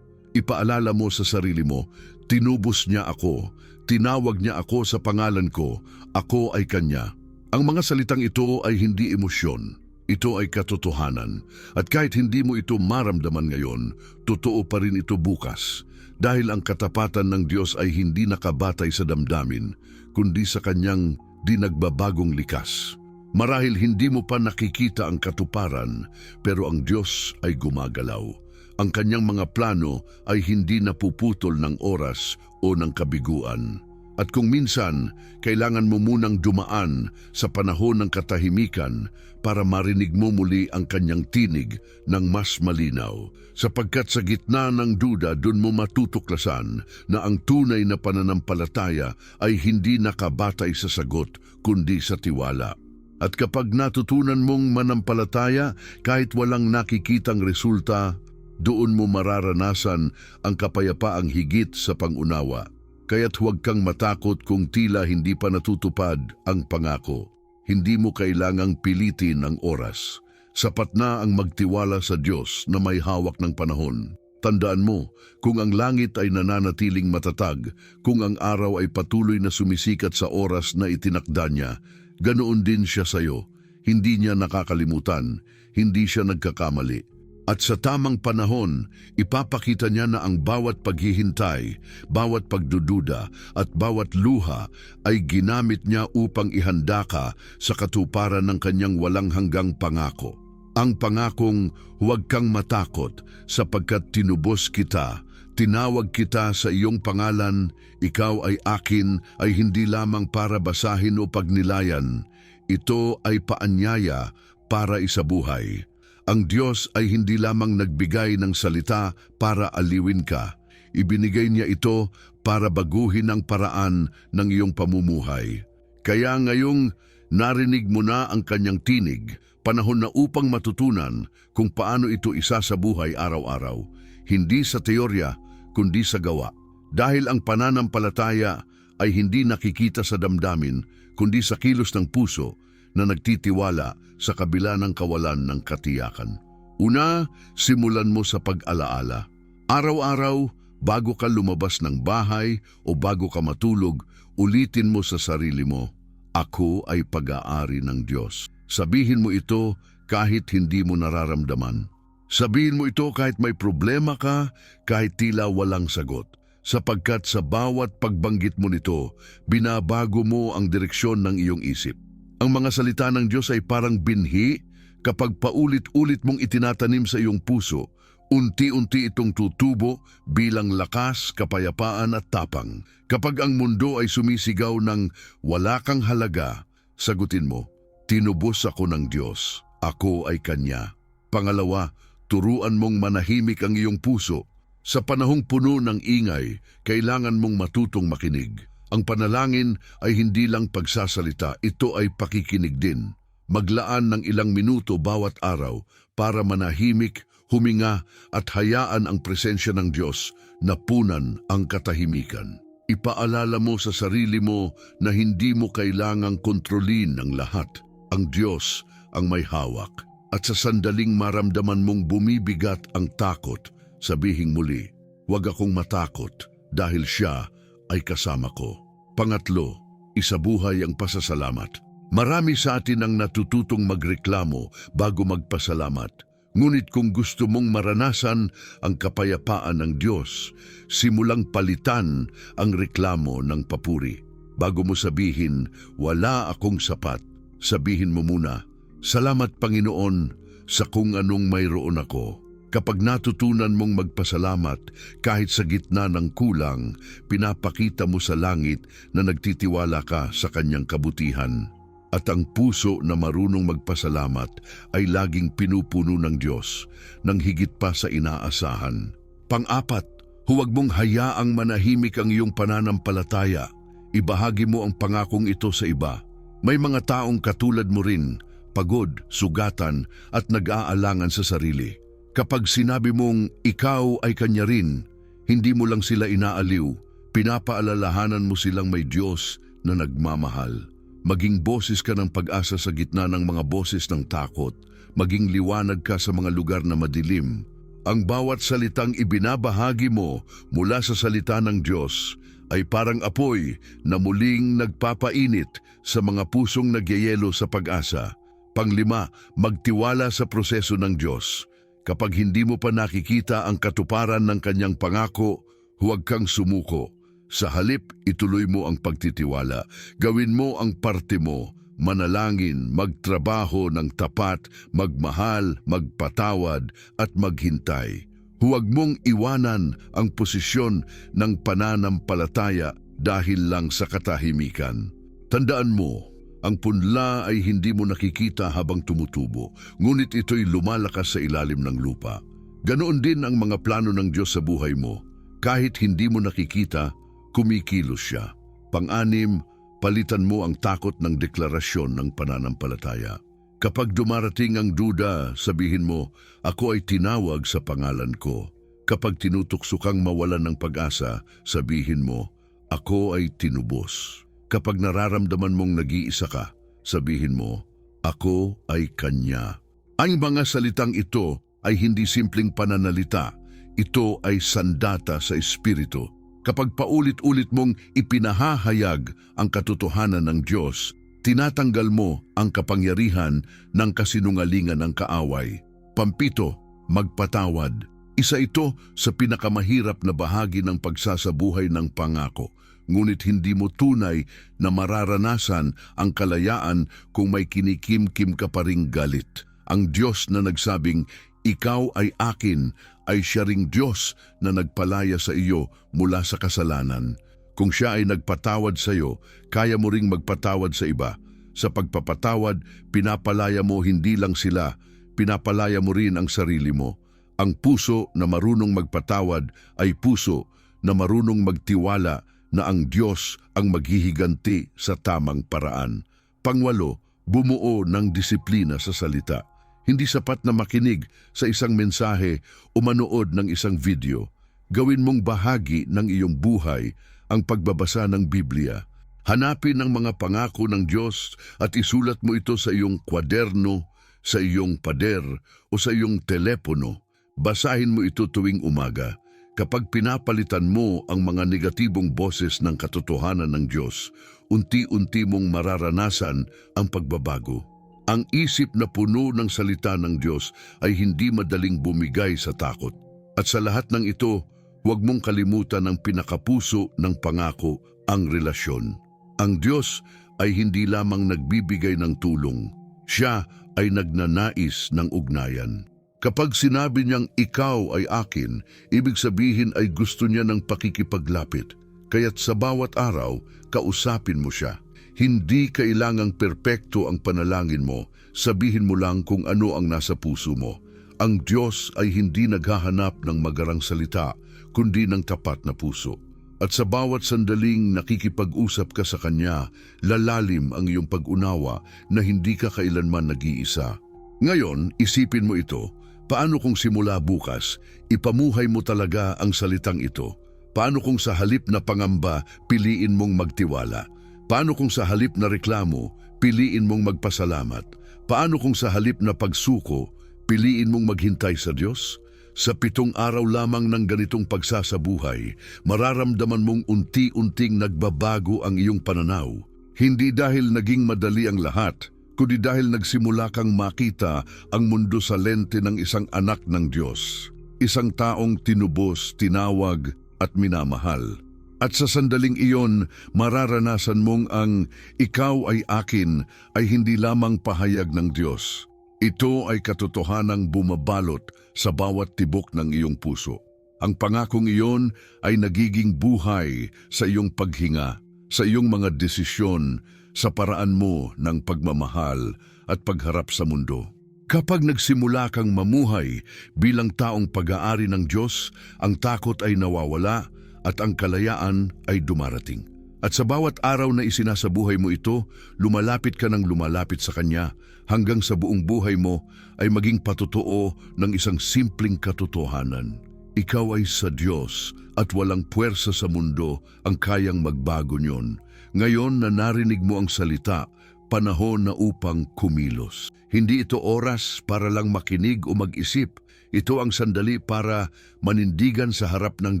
Ipaalala mo sa sarili mo, tinubos niya ako, tinawag niya ako sa pangalan ko, ako ay kanya. Ang mga salitang ito ay hindi emosyon. Ito ay katotohanan, at kahit hindi mo ito maramdaman ngayon, totoo pa rin ito bukas. Dahil ang katapatan ng Diyos ay hindi nakabatay sa damdamin, kundi sa kanyang dinagbabagong likas. Marahil hindi mo pa nakikita ang katuparan, pero ang Diyos ay gumagalaw. Ang kanyang mga plano ay hindi napuputol ng oras o ng kabiguan. At kung minsan, kailangan mo munang dumaan sa panahon ng katahimikan para marinig mo muli ang kanyang tinig ng mas malinaw. Sapagkat sa gitna ng duda, dun mo matutuklasan na ang tunay na pananampalataya ay hindi nakabatay sa sagot, kundi sa tiwala. At kapag natutunan mong manampalataya, kahit walang nakikitang resulta, doon mo mararanasan ang kapayapaang higit sa pangunawa. Kaya't huwag kang matakot kung tila hindi pa natutupad ang pangako. Hindi mo kailangang pilitin ang oras. Sapat na ang magtiwala sa Diyos na may hawak ng panahon. Tandaan mo, kung ang langit ay nananatiling matatag, kung ang araw ay patuloy na sumisikat sa oras na itinakda niya, ganoon din siya sa iyo. Hindi niya nakakalimutan, hindi siya nagkakamali. At sa tamang panahon, ipapakita niya na ang bawat paghihintay, bawat pagdududa at bawat luha ay ginamit niya upang ihanda ka sa katuparan ng kanyang walang hanggang pangako. Ang pangakong huwag kang matakot sapagkat tinubos kita, tinawag kita sa iyong pangalan, ikaw ay akin ay hindi lamang para basahin o pagnilayan. Ito ay paanyaya para isabuhay. Ang Diyos ay hindi lamang nagbigay ng salita para aliwin ka. Ibinigay niya ito para baguhin ang paraan ng iyong pamumuhay. Kaya ngayong narinig mo na ang kanyang tinig, panahon na upang matutunan kung paano ito isa sa buhay araw-araw. Hindi sa teorya, kundi sa gawa. Dahil ang pananampalataya ay hindi nakikita sa damdamin, kundi sa kilos ng puso na nagtitiwala sa kabila ng kawalan ng katiyakan. Una, simulan mo sa pag-alaala. Araw-araw, bago ka lumabas ng bahay o bago ka matulog, ulitin mo sa sarili mo, ako ay pag-aari ng Diyos. Sabihin mo ito kahit hindi mo nararamdaman. Sabihin mo ito kahit may problema ka, kahit tila walang sagot. Sapagkat sa bawat pagbanggit mo nito, binabago mo ang direksyon ng iyong isip. Ang mga salita ng Diyos ay parang binhi kapag paulit-ulit mong itinatanim sa iyong puso, unti-unti itong tutubo bilang lakas, kapayapaan at tapang. Kapag ang mundo ay sumisigaw ng wala kang halaga, sagutin mo, tinubos ako ng Diyos, ako ay Kanya. Pangalawa, turuan mong manahimik ang iyong puso. Sa panahong puno ng ingay, kailangan mong matutong makinig. Ang panalangin ay hindi lang pagsasalita, ito ay pakikinig din. Maglaan ng ilang minuto bawat araw para manahimik, huminga at hayaan ang presensya ng Diyos na punan ang katahimikan. Ipaalala mo sa sarili mo na hindi mo kailangang kontrolin ang lahat. Ang Diyos ang may hawak. At sa sandaling maramdaman mong bumibigat ang takot, sabihing muli, huwag akong matakot dahil siya ay kasama ko. Pangatlo, isabuhay ang pasasalamat. Marami sa atin ang natututong magreklamo bago magpasalamat. Ngunit kung gusto mong maranasan ang kapayapaan ng Diyos, simulang palitan ang reklamo ng papuri. Bago mo sabihin, wala akong sapat, sabihin mo muna, salamat Panginoon sa kung anong mayroon ako. Kapag natutunan mong magpasalamat kahit sa gitna ng kulang, pinapakita mo sa langit na nagtitiwala ka sa kanyang kabutihan. At ang puso na marunong magpasalamat ay laging pinupuno ng Diyos ng higit pa sa inaasahan. Pang-apat, huwag mong hayaang manahimik ang iyong pananampalataya. Ibahagi mo ang pangakong ito sa iba. May mga taong katulad mo rin, pagod, sugatan at nag-aalangan sa sarili. Kapag sinabi mong ikaw ay kanya rin, hindi mo lang sila inaaliw, pinapaalalahanan mo silang may Diyos na nagmamahal. Maging boses ka ng pag-asa sa gitna ng mga boses ng takot. Maging liwanag ka sa mga lugar na madilim. Ang bawat salitang ibinabahagi mo mula sa salita ng Diyos ay parang apoy na muling nagpapainit sa mga pusong nagyayelo sa pag-asa. Panglima, magtiwala sa proseso ng Diyos. Kapag hindi mo pa nakikita ang katuparan ng kanyang pangako, huwag kang sumuko. Sa halip, ituloy mo ang pagtitiwala. Gawin mo ang parte mo. Manalangin, magtrabaho ng tapat, magmahal, magpatawad at maghintay. Huwag mong iwanan ang posisyon ng pananampalataya dahil lang sa katahimikan. Tandaan mo, ang punla ay hindi mo nakikita habang tumutubo, ngunit ito'y lumalakas sa ilalim ng lupa. Ganoon din ang mga plano ng Diyos sa buhay mo. Kahit hindi mo nakikita, kumikilos siya. Pang-anim, palitan mo ang takot ng deklarasyon ng pananampalataya. Kapag dumarating ang duda, sabihin mo, ako ay tinawag sa pangalan ko. Kapag tinutukso kang mawalan ng pag-asa, sabihin mo, ako ay tinubos. Kapag nararamdaman mong nag-iisa ka, sabihin mo, ako ay kanya. Ang mga salitang ito ay hindi simpleng pananalita. Ito ay sandata sa Espiritu. Kapag paulit-ulit mong ipinahahayag ang katotohanan ng Diyos, tinatanggal mo ang kapangyarihan ng kasinungalingan ng kaaway. Pampito, magpatawad. Isa ito sa pinakamahirap na bahagi ng pagsasabuhay ng pangako. Ngunit hindi mo tunay na mararanasan ang kalayaan kung may kinikimkim ka pa ring galit. Ang Diyos na nagsabing, ikaw ay akin, ay siya ring Diyos na nagpalaya sa iyo mula sa kasalanan. Kung siya ay nagpatawad sa iyo, kaya mo ring magpatawad sa iba. Sa pagpapatawad, pinapalaya mo hindi lang sila, pinapalaya mo rin ang sarili mo. Ang puso na marunong magpatawad ay puso na marunong magtiwala na ang Diyos ang maghihiganti sa tamang paraan. Pangwalo, bumuo ng disiplina sa salita. Hindi sapat na makinig sa isang mensahe o manood ng isang video. Gawin mong bahagi ng iyong buhay ang pagbabasa ng Biblia. Hanapin ang mga pangako ng Diyos at isulat mo ito sa iyong kwaderno, sa iyong pader o sa iyong telepono. Basahin mo ito tuwing umaga. Kapag pinapalitan mo ang mga negatibong boses ng katotohanan ng Diyos, unti-unti mong mararanasan ang pagbabago. Ang isip na puno ng salita ng Diyos ay hindi madaling bumigay sa takot. At sa lahat ng ito, huwag mong kalimutan ang pinakapuso ng pangako, ang relasyon. Ang Diyos ay hindi lamang nagbibigay ng tulong. Siya ay nagnanais ng ugnayan. Kapag sinabi niyang ikaw ay akin, ibig sabihin ay gusto niya ng pakikipaglapit. Kaya't sa bawat araw, kausapin mo siya. Hindi kailangang perpekto ang panalangin mo, sabihin mo lang kung ano ang nasa puso mo. Ang Diyos ay hindi naghahanap ng magarang salita, kundi ng tapat na puso. At sa bawat sandaling nakikipag-usap ka sa Kanya, lalalim ang iyong pag-unawa na hindi ka kailanman nag-iisa. Ngayon, isipin mo ito, paano kung simula bukas, ipamuhay mo talaga ang salitang ito? Paano kung sa halip na pangamba, piliin mong magtiwala? Paano kung sa halip na reklamo, piliin mong magpasalamat? Paano kung sa halip na pagsuko, piliin mong maghintay sa Diyos? Sa 7 araw lamang ng ganitong pagsasabuhay, mararamdaman mong unti-unting nagbabago ang iyong pananaw. Hindi dahil naging madali ang lahat, kundi dahil nagsimula kang makita ang mundo sa lente ng isang anak ng Diyos. Isang taong tinubos, tinawag at minamahal. At sa sandaling iyon, mararanasan mong ang ikaw ay akin ay hindi lamang pahayag ng Diyos. Ito ay katotohanang bumabalot sa bawat tibok ng iyong puso. Ang pangakong iyon ay nagiging buhay sa iyong paghinga, sa iyong mga desisyon, sa paraan mo ng pagmamahal at pagharap sa mundo. Kapag nagsimula kang mamuhay bilang taong pag-aari ng Diyos, ang takot ay nawawala at ang kalayaan ay dumarating. At sa bawat araw na isinasabuhay mo ito, lumalapit ka ng lumalapit sa Kanya hanggang sa buong buhay mo ay maging patotoo ng isang simpleng katotohanan. Ikaw ay sa Diyos at walang puwersa sa mundo ang kayang magbago niyon. Ngayon na narinig mo ang salita, panahon na upang kumilos. Hindi ito oras para lang makinig o mag-isip. Ito ang sandali para manindigan sa harap ng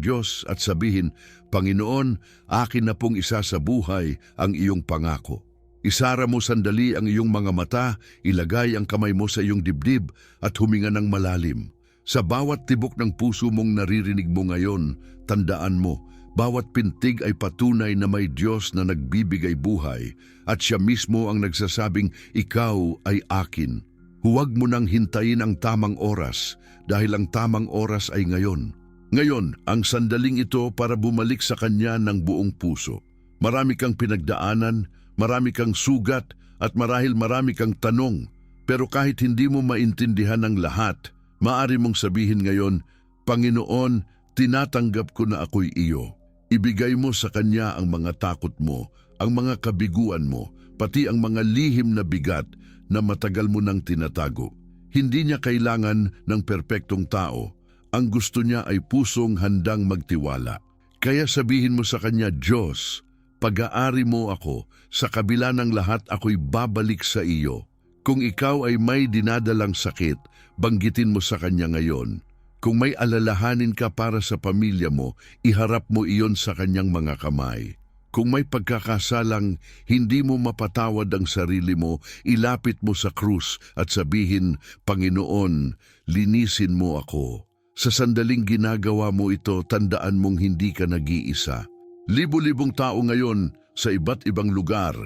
Diyos at sabihin, Panginoon, akin na pong isasabuhay ang iyong pangako. Isara mo sandali ang iyong mga mata, ilagay ang kamay mo sa iyong dibdib at huminga ng malalim. Sa bawat tibok ng puso mong naririnig mo ngayon, tandaan mo, bawat pintig ay patunay na may Diyos na nagbibigay buhay at Siya mismo ang nagsasabing, ikaw ay akin. Huwag mo nang hintayin ang tamang oras dahil ang tamang oras ay ngayon. Ngayon, ang sandaling ito para bumalik sa Kanya ng buong puso. Marami kang pinagdaanan, marami kang sugat at marahil marami kang tanong. Pero kahit hindi mo maintindihan ang lahat, maaari mong sabihin ngayon, Panginoon, tinatanggap ko na ako'y iyo. Ibigay mo sa Kanya ang mga takot mo, ang mga kabiguan mo, pati ang mga lihim na bigat na matagal mo nang tinatago. Hindi Niya kailangan ng perpektong tao. Ang gusto Niya ay pusong handang magtiwala. Kaya sabihin mo sa Kanya, Diyos, pag-aari mo ako, sa kabila ng lahat ako'y babalik sa iyo. Kung ikaw ay may dinadalang sakit, banggitin mo sa Kanya ngayon. Kung may alalahanin ka para sa pamilya mo, iharap mo iyon sa Kanyang mga kamay. Kung may pagkakasalang hindi mo mapatawad ang sarili mo, ilapit mo sa krus at sabihin, Panginoon, linisin mo ako. Sa sandaling ginagawa mo ito, tandaan mong hindi ka nag-iisa. Libo-libong tao ngayon sa iba't ibang lugar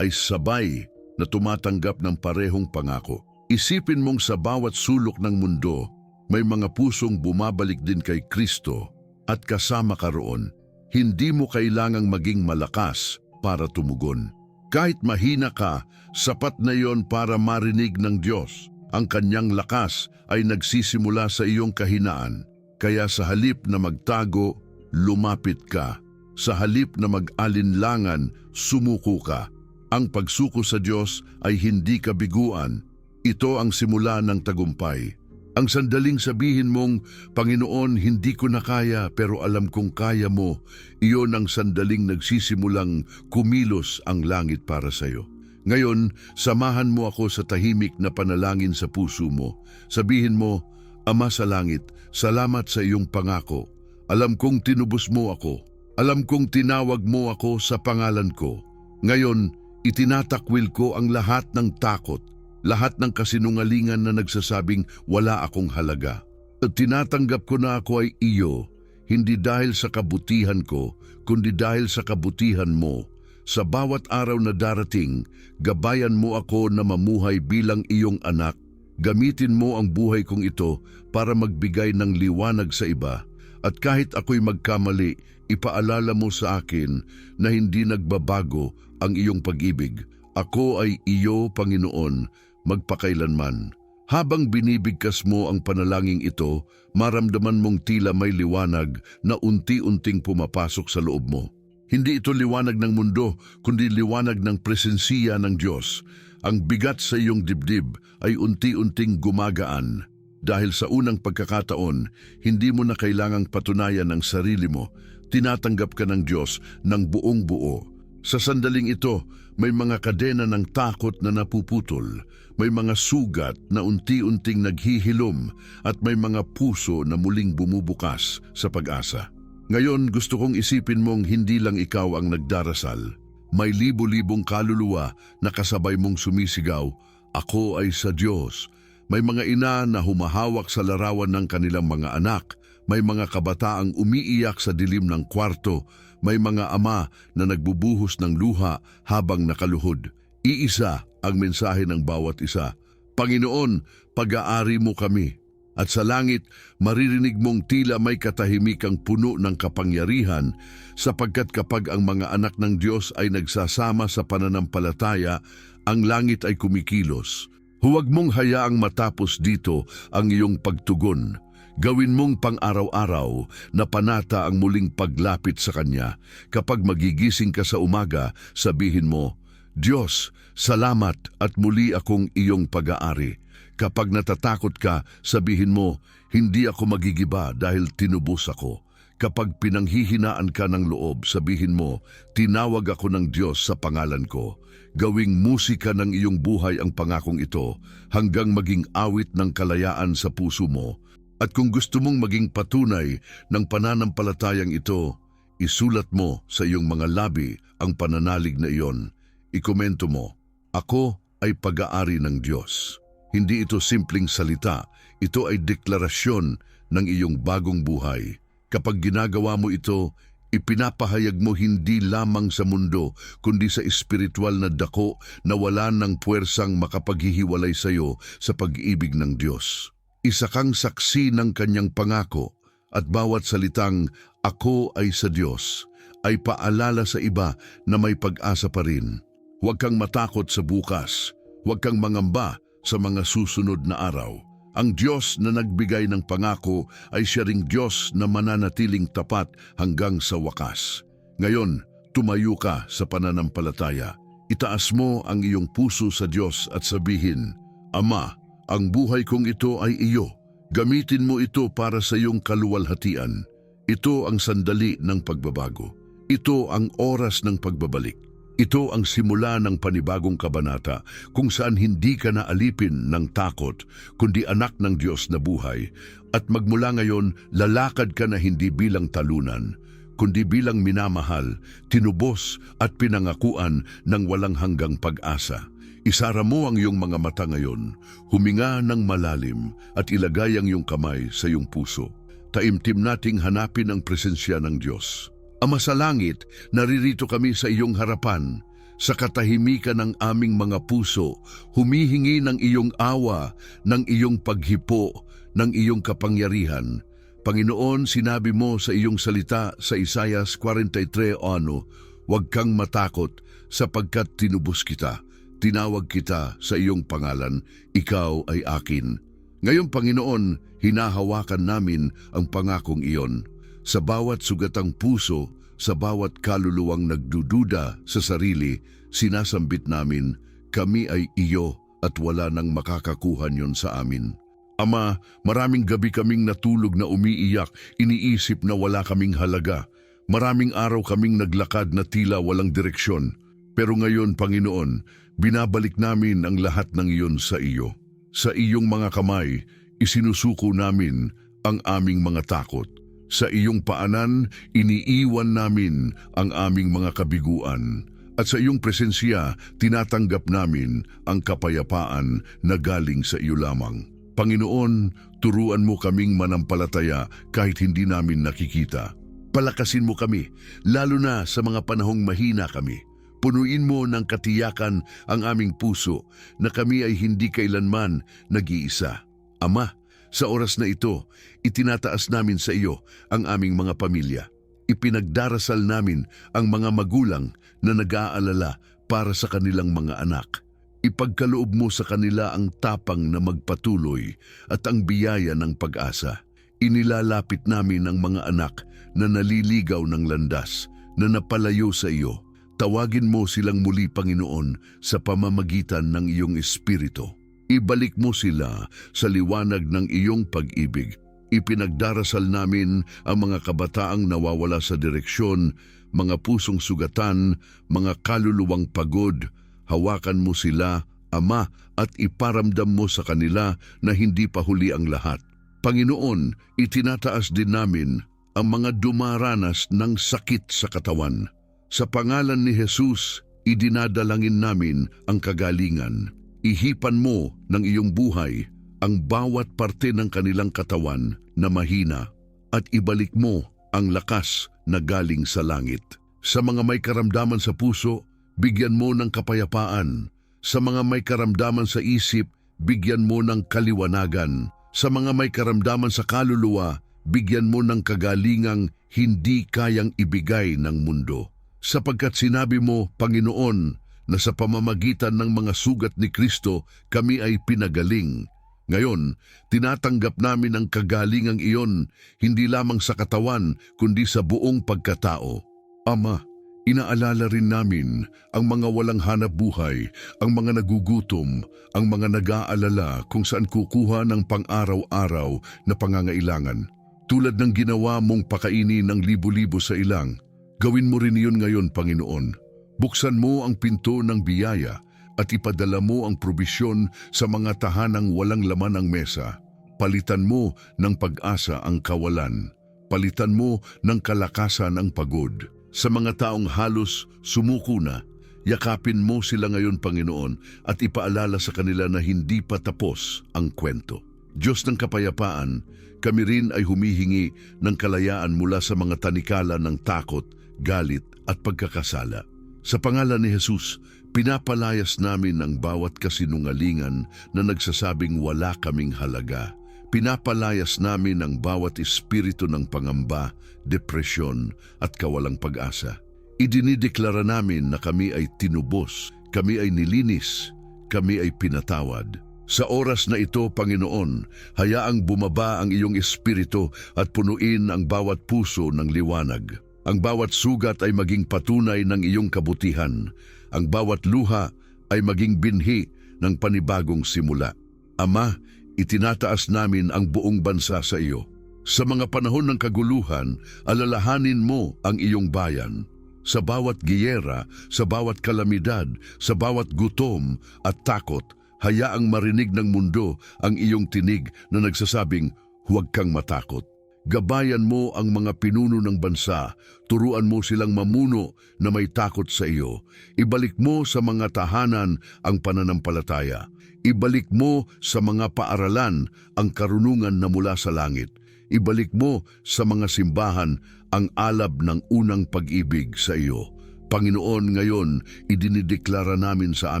ay sabay na tumatanggap ng parehong pangako. Isipin mong sa bawat sulok ng mundo, may mga pusong bumabalik din kay Kristo at kasama ka roon. Hindi mo kailangang maging malakas para tumugon. Kahit mahina ka, sapat na yon para marinig ng Diyos. Ang Kanyang lakas ay nagsisimula sa iyong kahinaan. Kaya sa halip na magtago, lumapit ka. Sa halip na mag-alinlangan, sumuko ka. Ang pagsuko sa Diyos ay hindi kabiguan. Ito ang simula ng tagumpay. Ang sandaling sabihin mong, Panginoon, hindi ko na kaya pero alam kong kaya mo, iyon ang sandaling nagsisimulang kumilos ang langit para sa iyo. Ngayon, samahan mo ako sa tahimik na panalangin sa puso mo. Sabihin mo, Ama sa langit, salamat sa iyong pangako. Alam kong tinubos mo ako. Alam kong tinawag mo ako sa pangalan ko. Ngayon, itinatakwil ko ang lahat ng takot. Lahat ng kasinungalingan na nagsasabing wala akong halaga. At tinatanggap ko na ako ay iyo, hindi dahil sa kabutihan ko, kundi dahil sa kabutihan mo. Sa bawat araw na darating, gabayan mo ako na mamuhay bilang iyong anak. Gamitin mo ang buhay kong ito para magbigay ng liwanag sa iba. At kahit ako'y magkamali, ipaalala mo sa akin na hindi nagbabago ang iyong pag-ibig. Ako ay iyo, Panginoon, magpakailanman. Habang binibigkas mo ang panalangin ito, maramdaman mong tila may liwanag na unti-unting pumapasok sa loob mo. Hindi ito liwanag ng mundo, kundi liwanag ng presensiya ng Diyos. Ang bigat sa iyong dibdib ay unti-unting gumagaan. Dahil sa unang pagkakataon, hindi mo na kailangang patunayan ang sarili mo. Tinatanggap ka ng Diyos ng buong buo. Sa sandaling ito, may mga kadena ng takot na napuputol. may mga sugat na unti-unting naghihilom at may mga puso na muling bumubukas sa pag-asa. Ngayon gusto kong isipin mong hindi lang ikaw ang nagdarasal. May libo-libong kaluluwa na kasabay mong sumisigaw, "Ako ay sa Diyos." May mga ina na humahawak sa larawan ng kanilang mga anak. May mga kabataang umiiyak sa dilim ng kwarto. May mga ama na nagbubuhos ng luha habang nakaluhod. Iisa ang mensahe ng bawat isa. Panginoon, pag-aari mo kami. At sa langit, maririnig mong tila may katahimikang puno ng kapangyarihan sapagkat kapag ang mga anak ng Diyos ay nagsasama sa pananampalataya, ang langit ay kumikilos. Huwag mong hayaang matapos dito ang iyong pagtugon. Gawin mong pang-araw-araw na panata ang muling paglapit sa Kanya. Kapag magigising ka sa umaga, sabihin mo, "Diyos, salamat at muli akong iyong pag-aari." Kapag natatakot ka, sabihin mo, "Hindi ako magigiba dahil tinubos ako." Kapag pinanghihinaan ka ng loob, sabihin mo, "Tinawag ako ng Diyos sa pangalan ko." Gawing musika ng iyong buhay ang pangakong ito hanggang maging awit ng kalayaan sa puso mo. At kung gusto mong maging patunay ng pananampalatayang ito, isulat mo sa iyong mga labi ang pananalig na iyon. Ikomento mo, "Ako ay pag-aari ng Diyos." Hindi ito simpleng salita, ito ay deklarasyon ng iyong bagong buhay. Kapag ginagawa mo ito, ipinapahayag mo hindi lamang sa mundo, kundi sa espiritual na dako na wala ng puwersang makapaghihiwalay sa iyo sa pag-ibig ng Diyos. Isa kang saksi ng Kanyang pangako at bawat salitang, "Ako ay sa Diyos," ay paalala sa iba na may pag-asa pa rin. Huwag kang matakot sa bukas. Huwag kang mangamba sa mga susunod na araw. Ang Diyos na nagbigay ng pangako ay siya ring Diyos na mananatiling tapat hanggang sa wakas. Ngayon, tumayo ka sa pananampalataya. Itaas mo ang iyong puso sa Diyos at sabihin, "Ama, ang buhay kong ito ay iyo. Gamitin mo ito para sa iyong kaluwalhatian. Ito ang sandali ng pagbabago. Ito ang oras ng pagbabalik. Ito ang simula ng panibagong kabanata kung saan hindi ka naalipin ng takot, kundi anak ng Diyos na buhay. At magmula ngayon, lalakad ka na hindi bilang talunan, kundi bilang minamahal, tinubos at pinangakuan ng walang hanggang pag-asa. Isara mo ang iyong mga mata ngayon, huminga ng malalim at ilagay ang iyong kamay sa iyong puso. Taimtim nating hanapin ang presensya ng Diyos. Ama sa langit, naririto kami sa iyong harapan. Sa katahimikan ng aming mga puso, humihingi ng iyong awa, ng iyong paghipo, ng iyong kapangyarihan. Panginoon, sinabi mo sa iyong salita sa Isaiah 43:1, "Huwag kang matakot sapagkat tinubos kita. Tinawag kita sa iyong pangalan, ikaw ay akin." Ngayon, Panginoon, hinahawakan namin ang pangakong iyon. Sa bawat sugatang puso, sa bawat kaluluwang nagdududa sa sarili, sinasambit namin, kami ay iyo at wala nang makakakuha niyon sa amin. Ama, maraming gabi kaming natulog na umiiyak, iniisip na wala kaming halaga. Maraming araw kaming naglakad na tila walang direksyon. Pero ngayon, Panginoon, binabalik namin ang lahat ng iyon sa iyo. Sa iyong mga kamay, isinusuko namin ang aming mga takot. Sa iyong paanan, iniiwan namin ang aming mga kabiguan. At sa iyong presensya, tinatanggap namin ang kapayapaan na galing sa iyo lamang. Panginoon, turuan mo kaming manampalataya kahit hindi namin nakikita. Palakasin mo kami, lalo na sa mga panahong mahina kami. Punuin mo ng katiyakan ang aming puso na kami ay hindi kailanman nag-iisa. Ama, sa oras na ito, itinataas namin sa iyo ang aming mga pamilya. Ipinagdarasal namin ang mga magulang na nag-aalala para sa kanilang mga anak. Ipagkaloob mo sa kanila ang tapang na magpatuloy at ang biyaya ng pag-asa. Inilalapit namin ang mga anak na naliligaw ng landas, na napalayo sa iyo. Tawagin mo silang muli, Panginoon, sa pamamagitan ng iyong Espiritu. Ibalik mo sila sa liwanag ng iyong pag-ibig. Ipinagdarasal namin ang mga kabataang nawawala sa direksyon, mga pusong sugatan, mga kaluluwang pagod. Hawakan mo sila Ama, at iparamdam mo sa kanila na hindi pa huli ang lahat. Panginoon, itinataas din namin ang mga dumaranas ng sakit sa katawan. Sa pangalan ni Jesus, idinadalangin namin ang kagalingan. Ihipan mo ng iyong buhay ang bawat parte ng kanilang katawan na mahina at ibalik mo ang lakas na galing sa langit. Sa mga may karamdaman sa puso, bigyan mo ng kapayapaan. Sa mga may karamdaman sa isip, bigyan mo ng kaliwanagan. Sa mga may karamdaman sa kaluluwa, bigyan mo ng kagalingang hindi kayang ibigay ng mundo. Sapagkat sinabi mo, Panginoon, na sa pamamagitan ng mga sugat ni Kristo, kami ay pinagaling. Ngayon, tinatanggap namin ang kagalingang iyon, hindi lamang sa katawan, kundi sa buong pagkatao. Ama, inaalala rin namin ang mga walang hanap buhay, ang mga nagugutom, ang mga nag-aalala kung saan kukuha ng pang-araw-araw na pangangailangan. Tulad ng ginawa mong pakainin ng libo-libo sa ilang, gawin mo rin iyon ngayon, Panginoon. Buksan mo ang pinto ng biyaya at ipadala mo ang probisyon sa mga tahanang walang laman ang mesa. Palitan mo ng pag-asa ang kawalan. Palitan mo ng kalakasan ang pagod. Sa mga taong halos sumuko na, yakapin mo sila ngayon, Panginoon, at ipaalala sa kanila na hindi pa tapos ang kwento. Diyos ng kapayapaan, kami rin ay humihingi ng kalayaan mula sa mga tanikala ng takot, galit at pagkakasala. Sa pangalan ni Jesus, pinapalayas namin ang bawat kasinungalingan na nagsasabing wala kaming halaga. Pinapalayas namin ang bawat espiritu ng pangamba, depresyon at kawalang pag-asa. Idinideklara namin na kami ay tinubos, kami ay nilinis, kami ay pinatawad. Sa oras na ito, Panginoon, hayaang bumaba ang iyong espiritu at punuin ang bawat puso ng liwanag. Ang bawat sugat ay maging patunay ng iyong kabutihan. Ang bawat luha ay maging binhi ng panibagong simula. Ama, itinataas namin ang buong bansa sa iyo. Sa mga panahon ng kaguluhan, alalahanin mo ang iyong bayan. Sa bawat giyera, sa bawat kalamidad, sa bawat gutom at takot, hayaang marinig ng mundo ang iyong tinig na nagsasabing, huwag kang matakot. Gabayan mo ang mga pinuno ng bansa, turuan mo silang mamuno na may takot sa iyo. Ibalik mo sa mga tahanan ang pananampalataya. Ibalik mo sa mga paaralan ang karunungan na mula sa langit. Ibalik mo sa mga simbahan ang alab ng unang pag-ibig sa iyo. Panginoon, ngayon, idinideklara namin sa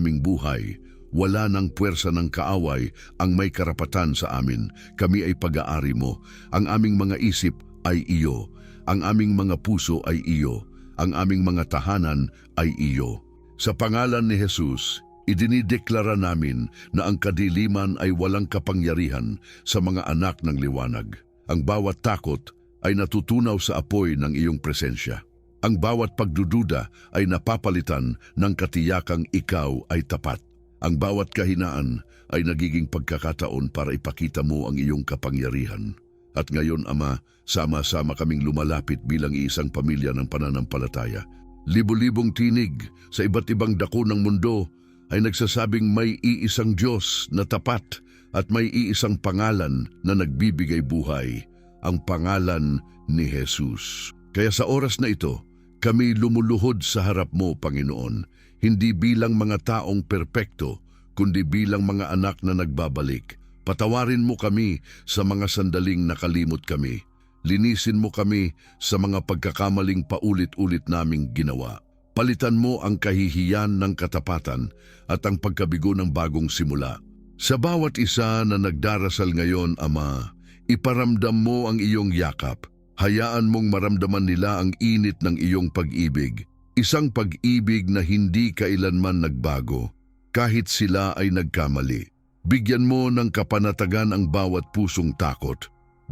aming buhay. Wala ng puwersa ng kaaway ang may karapatan sa amin. Kami ay pag-aari mo. Ang aming mga isip ay iyo. Ang aming mga puso ay iyo. Ang aming mga tahanan ay iyo. Sa pangalan ni Jesus, idinideklara namin na ang kadiliman ay walang kapangyarihan sa mga anak ng liwanag. Ang bawat takot ay natutunaw sa apoy ng iyong presensya. Ang bawat pagdududa ay napapalitan ng katiyakang ikaw ay tapat. Ang bawat kahinaan ay nagiging pagkakataon para ipakita mo ang iyong kapangyarihan. At ngayon, Ama, sama-sama kaming lumalapit bilang iisang pamilya ng pananampalataya. Libo-libong tinig sa iba't ibang dako ng mundo ay nagsasabing may iisang Diyos na tapat at may iisang pangalan na nagbibigay buhay, ang pangalan ni Jesus. Kaya sa oras na ito, kami lumuluhod sa harap mo, Panginoon, hindi bilang mga taong perpekto, kundi bilang mga anak na nagbabalik. Patawarin mo kami sa mga sandaling nakalimot kami. Linisin mo kami sa mga pagkakamaling paulit-ulit naming ginawa. Palitan mo ang kahihiyan ng katapatan at ang pagkabigo ng bagong simula. Sa bawat isa na nagdarasal ngayon, Ama, iparamdam mo ang iyong yakap. Hayaan mong maramdaman nila ang init ng iyong pag-ibig. Isang pag-ibig na hindi kailanman nagbago, kahit sila ay nagkamali. Bigyan mo ng kapanatagan ang bawat pusong takot.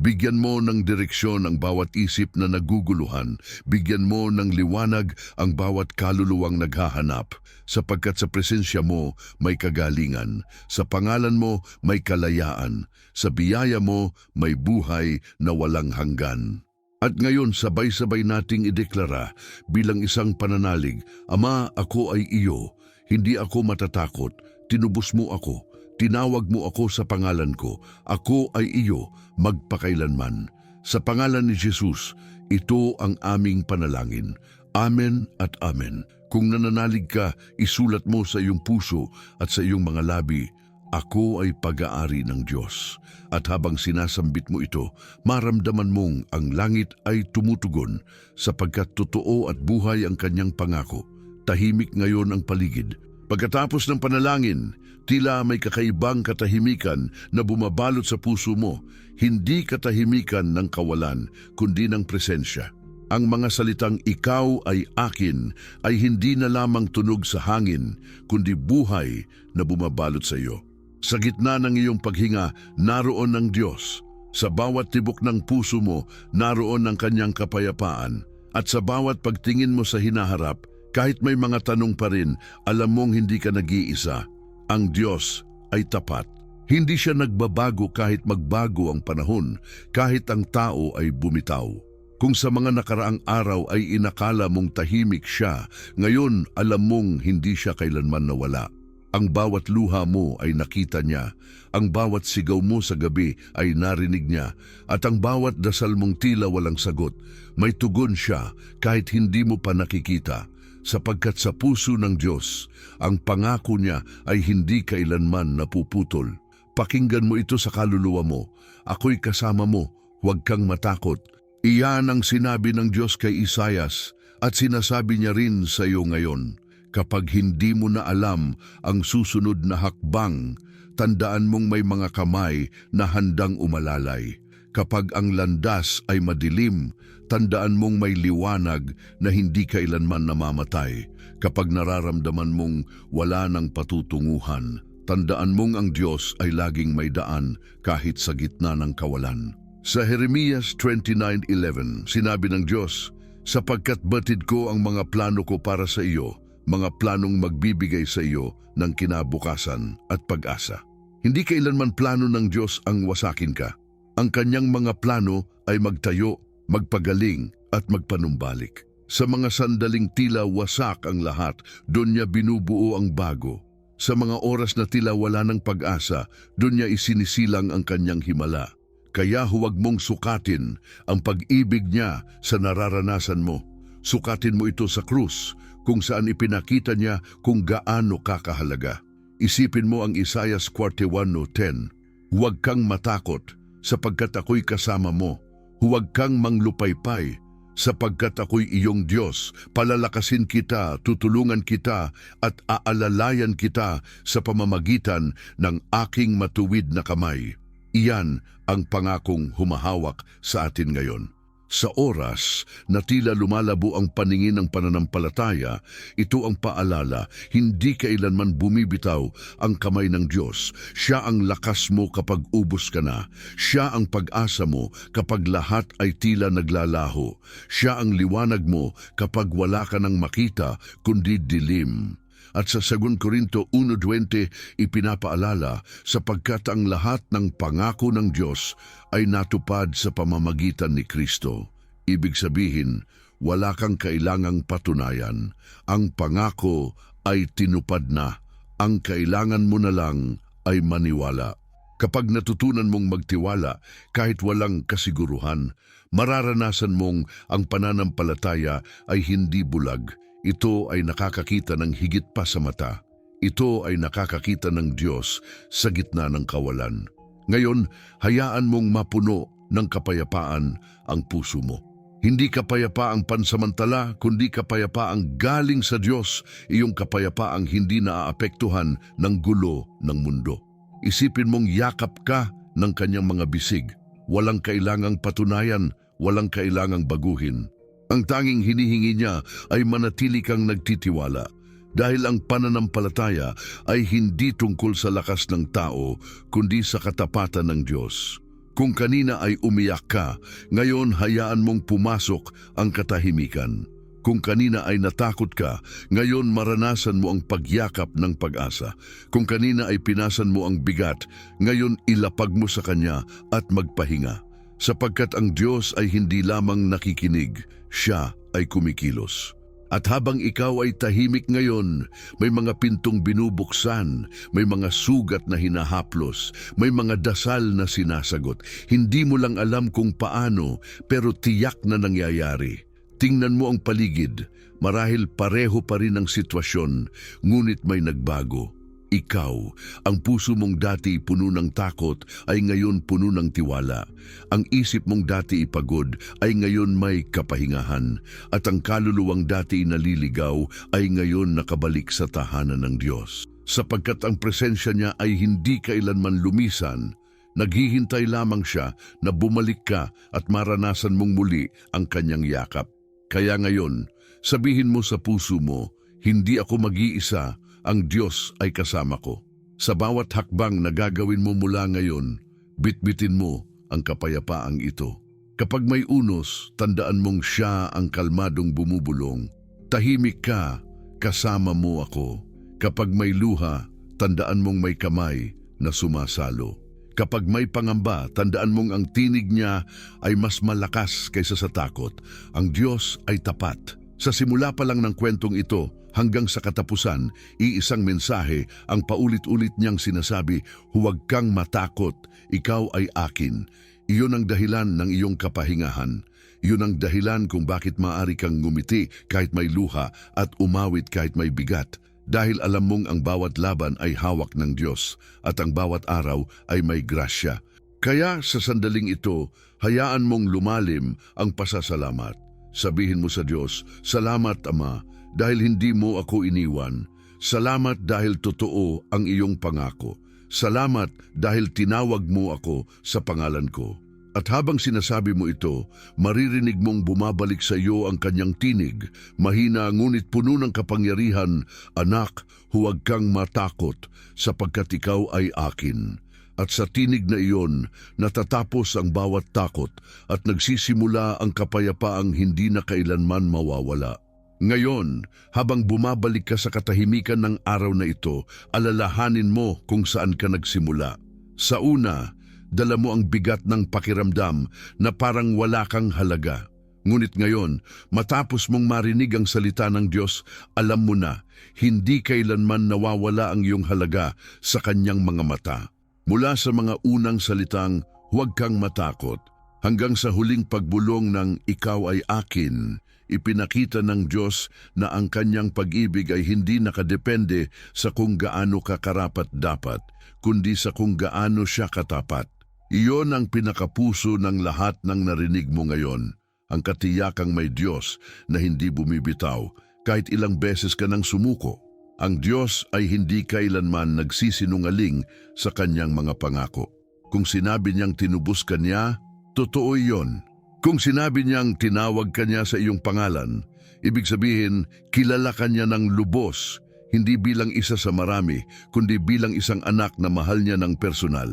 Bigyan mo ng direksyon ang bawat isip na naguguluhan. Bigyan mo ng liwanag ang bawat kaluluwang naghahanap. Sapagkat sa presensya mo may kagalingan. Sa pangalan mo may kalayaan. Sa biyaya mo may buhay na walang hanggan. At ngayon, sabay-sabay nating ideklara bilang isang pananalig, Ama, ako ay iyo. Hindi ako matatakot tinubos mo ako, tinawag mo ako sa pangalan ko, ako ay iyo magpakailanman. Sa pangalan ni Jesus, ito ang aming panalangin. Amen at amen. Kung nananalig ka, isulat mo sa iyong puso at sa iyong mga labi, ako ay pag-aari ng Diyos. At habang sinasambit mo ito, maramdaman mong ang langit ay tumutugon sapagkat totoo at buhay ang kanyang pangako. Tahimik ngayon ang paligid. Pagkatapos ng panalangin, tila may kakaibang katahimikan na bumabalot sa puso mo. Hindi katahimikan ng kawalan, kundi ng presensya. Ang mga salitang ikaw ay akin ay hindi na lamang tunog sa hangin, kundi buhay na bumabalot sa iyo. Sa gitna ng iyong paghinga, naroon ang Diyos. Sa bawat tibok ng puso mo, naroon ang kanyang kapayapaan. At sa bawat pagtingin mo sa hinaharap, kahit may mga tanong pa rin, alam mong hindi ka nag-iisa. Ang Diyos ay tapat. Hindi siya nagbabago kahit magbago ang panahon, kahit ang tao ay bumitaw. Kung sa mga nakaraang araw ay inakala mong tahimik siya, ngayon alam mong hindi siya kailanman nawala. Ang bawat luha mo ay nakita niya, ang bawat sigaw mo sa gabi ay narinig niya, at ang bawat dasal mong tila walang sagot, may tugon siya kahit hindi mo pa nakikita, sapagkat sa puso ng Diyos, ang pangako niya ay hindi kailanman napuputol. Pakinggan mo ito sa kaluluwa mo, ako'y kasama mo, huwag kang matakot. Iyan ang sinabi ng Diyos kay Isaias at sinasabi niya rin sa iyo ngayon. Kapag hindi mo na alam ang susunod na hakbang, tandaan mong may mga kamay na handang umalalay. Kapag ang landas ay madilim, tandaan mong may liwanag na hindi kailanman namamatay. Kapag nararamdaman mong wala ng patutunguhan, tandaan mong ang Diyos ay laging may daan kahit sa gitna ng kawalan. Sa Jeremias 29:11, sinabi ng Diyos, sapagkat batid ko ang mga plano ko para sa iyo, mga planong magbibigay sa iyo ng kinabukasan at pag-asa. Hindi kailanman plano ng Diyos ang wasakin ka. Ang kanyang mga plano ay magtayo, magpagaling at magpanumbalik. Sa mga sandaling tila wasak ang lahat, doon niya binubuo ang bago. Sa mga oras na tila wala ng pag-asa, doon niya isinisilang ang kanyang himala. Kaya huwag mong sukatin ang pag-ibig niya sa nararanasan mo. Sukatin mo ito sa krus, kung saan ipinakita niya kung gaano kakahalaga. Isipin mo ang Isaias 41:10. Huwag kang matakot, sapagkat ako'y kasama mo. Huwag kang manglupaypay, sapagkat ako'y iyong Diyos. Palalakasin kita, tutulungan kita, at aalalayan kita sa pamamagitan ng aking matuwid na kamay. Iyan ang pangakong humahawak sa atin ngayon. Sa oras na tila lumalabo ang paningin ng pananampalataya, ito ang paalala, hindi kailanman bumibitaw ang kamay ng Diyos. Siya ang lakas mo kapag ubos ka na. Siya ang pag-asa mo kapag lahat ay tila naglalaho. Siya ang liwanag mo kapag wala ka nang makita kundi dilim. At sa 2 Korinto 1:20 ipinapaalala, sapagkat ang lahat ng pangako ng Diyos ay natupad sa pamamagitan ni Kristo. Ibig sabihin, wala kang kailangang patunayan. Ang pangako ay tinupad na. Ang kailangan mo na lang ay maniwala. Kapag natutunan mong magtiwala kahit walang kasiguruhan, mararanasan mong ang pananampalataya ay hindi bulag. Ito ay nakakakita ng higit pa sa mata. Ito ay nakakakita ng Diyos sa gitna ng kawalan. Ngayon, hayaan mong mapuno ng kapayapaan ang puso mo. Hindi kapayapaang pansamantala, kundi kapayapaang galing sa Diyos, iyong kapayapaang hindi naaapektuhan ng gulo ng mundo. Isipin mong yakap ka ng kanyang mga bisig. Walang kailangang patunayan, walang kailangang baguhin. Ang tanging hinihingi niya ay manatili kang nagtitiwala, dahil ang pananampalataya ay hindi tungkol sa lakas ng tao, kundi sa katapatan ng Diyos. Kung kanina ay umiyak ka, ngayon hayaan mong pumasok ang katahimikan. Kung kanina ay natakot ka, ngayon maranasan mo ang pagyakap ng pag-asa. Kung kanina ay pinasan mo ang bigat, ngayon ilapag mo sa Kanya at magpahinga. Sapagkat ang Diyos ay hindi lamang nakikinig, Siya ay kumikilos. At habang ikaw ay tahimik ngayon, may mga pintong binubuksan, may mga sugat na hinahaplos, may mga dasal na sinasagot. Hindi mo lang alam kung paano, pero tiyak na nangyayari. Tingnan mo ang paligid, marahil pareho pa rin ang sitwasyon, ngunit may nagbago. Ikaw, ang puso mong dati puno ng takot ay ngayon puno ng tiwala. Ang isip mong dati ipagod ay ngayon may kapahingahan. At ang kaluluwang dati naliligaw ay ngayon nakabalik sa tahanan ng Diyos. Sapagkat ang presensya niya ay hindi kailanman lumisan, naghihintay lamang siya na bumalik ka at maranasan mong muli ang kanyang yakap. Kaya ngayon, sabihin mo sa puso mo, hindi ako mag-iisa, ang Diyos ay kasama ko. Sa bawat hakbang na gagawin mo mula ngayon, bitbitin mo ang kapayapaang ito. Kapag may unos, tandaan mong siya ang kalmadong bumubulong. Tahimik ka, kasama mo ako. Kapag may luha, tandaan mong may kamay na sumasalo. Kapag may pangamba, tandaan mong ang tinig niya ay mas malakas kaysa sa takot. Ang Diyos ay tapat. Sa simula pa lang ng kwentong ito, hanggang sa katapusan, iisang mensahe ang paulit-ulit niyang sinasabi, huwag kang matakot, ikaw ay akin. Iyon ang dahilan ng iyong kapahingahan. Iyon ang dahilan kung bakit maaari kang ngumiti kahit may luha at umawit kahit may bigat. Dahil alam mong ang bawat laban ay hawak ng Diyos at ang bawat araw ay may grasya. Kaya sa sandaling ito, hayaan mong lumalim ang pasasalamat. Sabihin mo sa Diyos, salamat Ama, dahil hindi mo ako iniwan. Salamat dahil totoo ang iyong pangako. Salamat dahil tinawag mo ako sa pangalan ko. At habang sinasabi mo ito, maririnig mong bumabalik sa iyo ang kanyang tinig. Mahina ngunit puno ng kapangyarihan, anak, huwag kang matakot sapagkat ikaw ay akin. At sa tinig na iyon, natatapos ang bawat takot at nagsisimula ang kapayapaang hindi na kailanman mawawala. Ngayon, habang bumabalik ka sa katahimikan ng araw na ito, alalahanin mo kung saan ka nagsimula. Sa una, dala mo ang bigat ng pakiramdam na parang wala kang halaga. Ngunit ngayon, matapos mong marinig ang salita ng Diyos, alam mo na, hindi kailanman nawawala ang iyong halaga sa kanyang mga mata. Mula sa mga unang salitang, huwag kang matakot, hanggang sa huling pagbulong ng ikaw ay akin, ipinakita ng Diyos na ang kanyang pag-ibig ay hindi nakadepende sa kung gaano ka karapat-dapat, kundi sa kung gaano siya katapat. Iyon ang pinakapuso ng lahat ng narinig mo ngayon, ang katiyakang may Diyos na hindi bumibitaw kahit ilang beses ka nang sumuko. Ang Diyos ay hindi kailanman nagsisinungaling sa kanyang mga pangako. Kung sinabi niyang tinubos ka niya, totoo iyon. Kung sinabi niyang tinawag ka niya sa iyong pangalan, ibig sabihin, kilala ka niya ng lubos, hindi bilang isa sa marami, kundi bilang isang anak na mahal niya ng personal.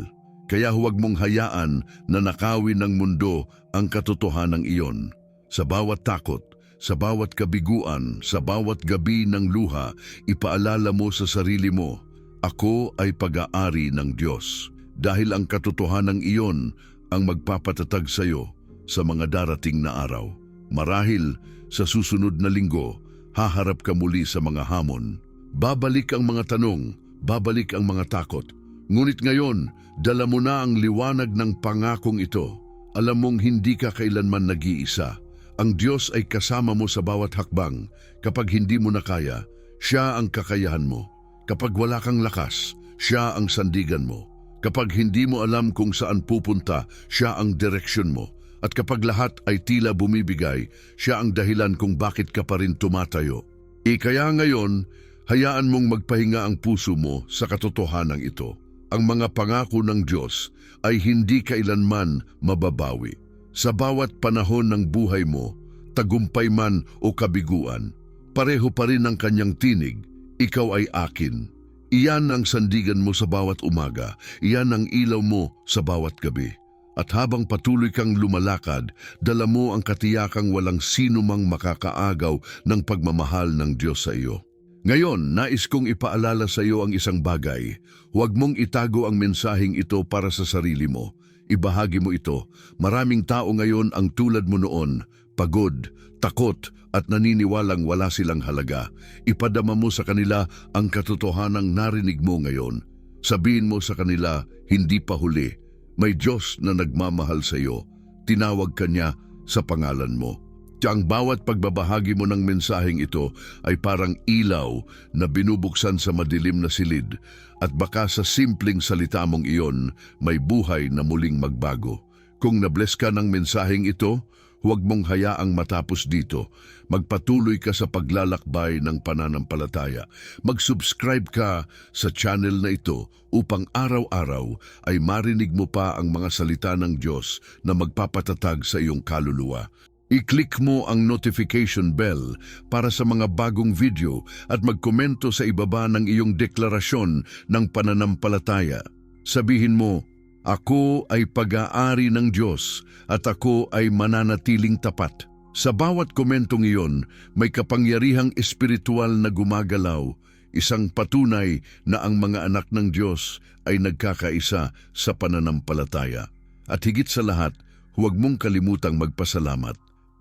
Kaya huwag mong hayaan na nakawin ng mundo ang katotohanan iyon. Sa bawat takot, sa bawat kabiguan, sa bawat gabi ng luha, ipaalala mo sa sarili mo, ako ay pag-aari ng Diyos. Dahil ang katotohanan iyon ang magpapatatag sa iyo sa mga darating na araw. Marahil sa susunod na linggo, haharap ka muli sa mga hamon. Babalik ang mga tanong, babalik ang mga takot. Ngunit ngayon, dala mo na ang liwanag ng pangakong ito. Alam mong hindi ka kailanman nag-iisa. Ang Diyos ay kasama mo sa bawat hakbang. Kapag hindi mo na kaya, siya ang kakayahan mo. Kapag wala kang lakas, siya ang sandigan mo. Kapag hindi mo alam kung saan pupunta, siya ang direksyon mo. At kapag lahat ay tila bumibigay, siya ang dahilan kung bakit ka pa rin tumatayo. Kaya ngayon, hayaan mong magpahinga ang puso mo sa katotohanan ito. Ang mga pangako ng Diyos ay hindi kailanman mababawi. Sa bawat panahon ng buhay mo, tagumpay man o kabiguan, pareho pa rin ang kanyang tinig, ikaw ay akin. Iyan ang sandigan mo sa bawat umaga, iyan ang ilaw mo sa bawat gabi. At habang patuloy kang lumalakad, dala mo ang katiyakang walang sino mang makakaagaw ng pagmamahal ng Diyos sa iyo. Ngayon, nais kong ipaalala sa iyo ang isang bagay. Huwag mong itago ang mensaheng ito para sa sarili mo. Ibahagi mo ito. Maraming tao ngayon ang tulad mo noon, pagod, takot at naniniwalang wala silang halaga. Ipadama mo sa kanila ang katotohanang narinig mo ngayon. Sabihin mo sa kanila, hindi pa huli. May Diyos na nagmamahal sa iyo. Tinawag ka niya sa pangalan mo. Ang bawat pagbabahagi mo ng mensaheng ito ay parang ilaw na binubuksan sa madilim na silid at baka sa simpleng salita mong iyon may buhay na muling magbago. Kung nabless ka ng mensaheng ito, huwag mong hayaang matapos dito. Magpatuloy ka sa paglalakbay ng pananampalataya. Mag-subscribe ka sa channel na ito upang araw-araw ay marinig mo pa ang mga salita ng Diyos na magpapatatag sa iyong kaluluwa. I-click mo ang notification bell para sa mga bagong video at magkomento sa ibaba ng iyong deklarasyon ng pananampalataya. Sabihin mo, ako ay pag-aari ng Diyos at ako ay mananatiling tapat. Sa bawat komentong iyon, may kapangyarihang espiritual na gumagalaw, isang patunay na ang mga anak ng Diyos ay nagkakaisa sa pananampalataya. At higit sa lahat, huwag mong kalimutang magpasalamat.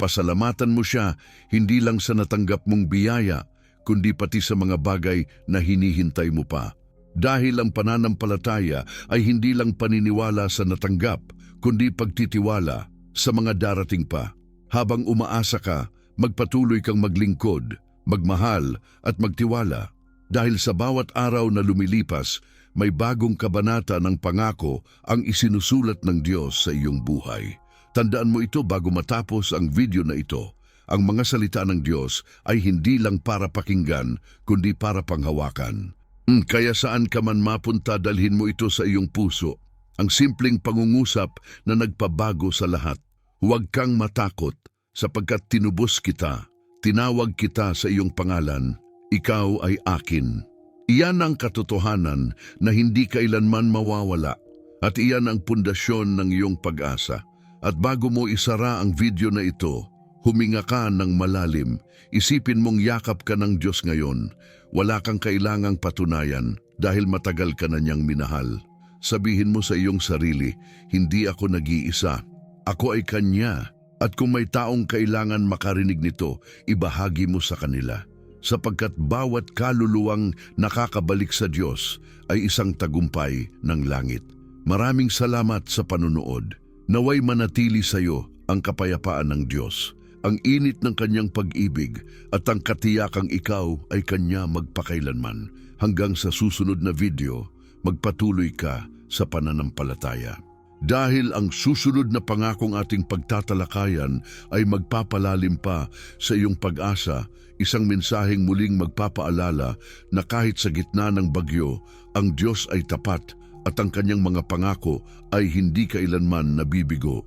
Pasalamatan mo siya hindi lang sa natanggap mong biyaya, kundi pati sa mga bagay na hinihintay mo pa. Dahil ang pananampalataya ay hindi lang paniniwala sa natanggap, kundi pagtitiwala sa mga darating pa. Habang umaasa ka, magpatuloy kang maglingkod, magmahal at magtiwala. Dahil sa bawat araw na lumilipas, may bagong kabanata ng pangako ang isinusulat ng Diyos sa iyong buhay. Tandaan mo ito bago matapos ang video na ito. Ang mga salita ng Diyos ay hindi lang para pakinggan, kundi para panghawakan. Kaya saan ka man mapunta, dalhin mo ito sa iyong puso. Ang simpleng pangungusap na nagpabago sa lahat. Huwag kang matakot, sapagkat tinubos kita. Tinawag kita sa iyong pangalan. Ikaw ay akin. Iyan ang katotohanan na hindi kailanman mawawala. At iyan ang pundasyon ng iyong pag-asa. At bago mo isara ang video na ito, huminga ka ng malalim. Isipin mong yakap ka ng Diyos ngayon. Wala kang kailangang patunayan dahil matagal ka na niyang minahal. Sabihin mo sa iyong sarili, hindi ako nag-iisa. Ako ay Kanya. At kung may taong kailangan makarinig nito, ibahagi mo sa kanila. Sapagkat bawat kaluluwang nakakabalik sa Diyos ay isang tagumpay ng langit. Maraming salamat sa panunood. Naway manatili sa iyo ang kapayapaan ng Diyos, ang init ng Kanyang pag-ibig at ang katiyakang ikaw ay Kanya magpakailanman. Hanggang sa susunod na video, magpatuloy ka sa pananampalataya. Dahil ang susunod na pangakong ating pagtatalakayan ay magpapalalim pa sa iyong pag-asa, isang mensaheng muling magpapaalala na kahit sa gitna ng bagyo, ang Diyos ay tapat at ang Kanyang mga pangako ay hindi kailanman nabibigo.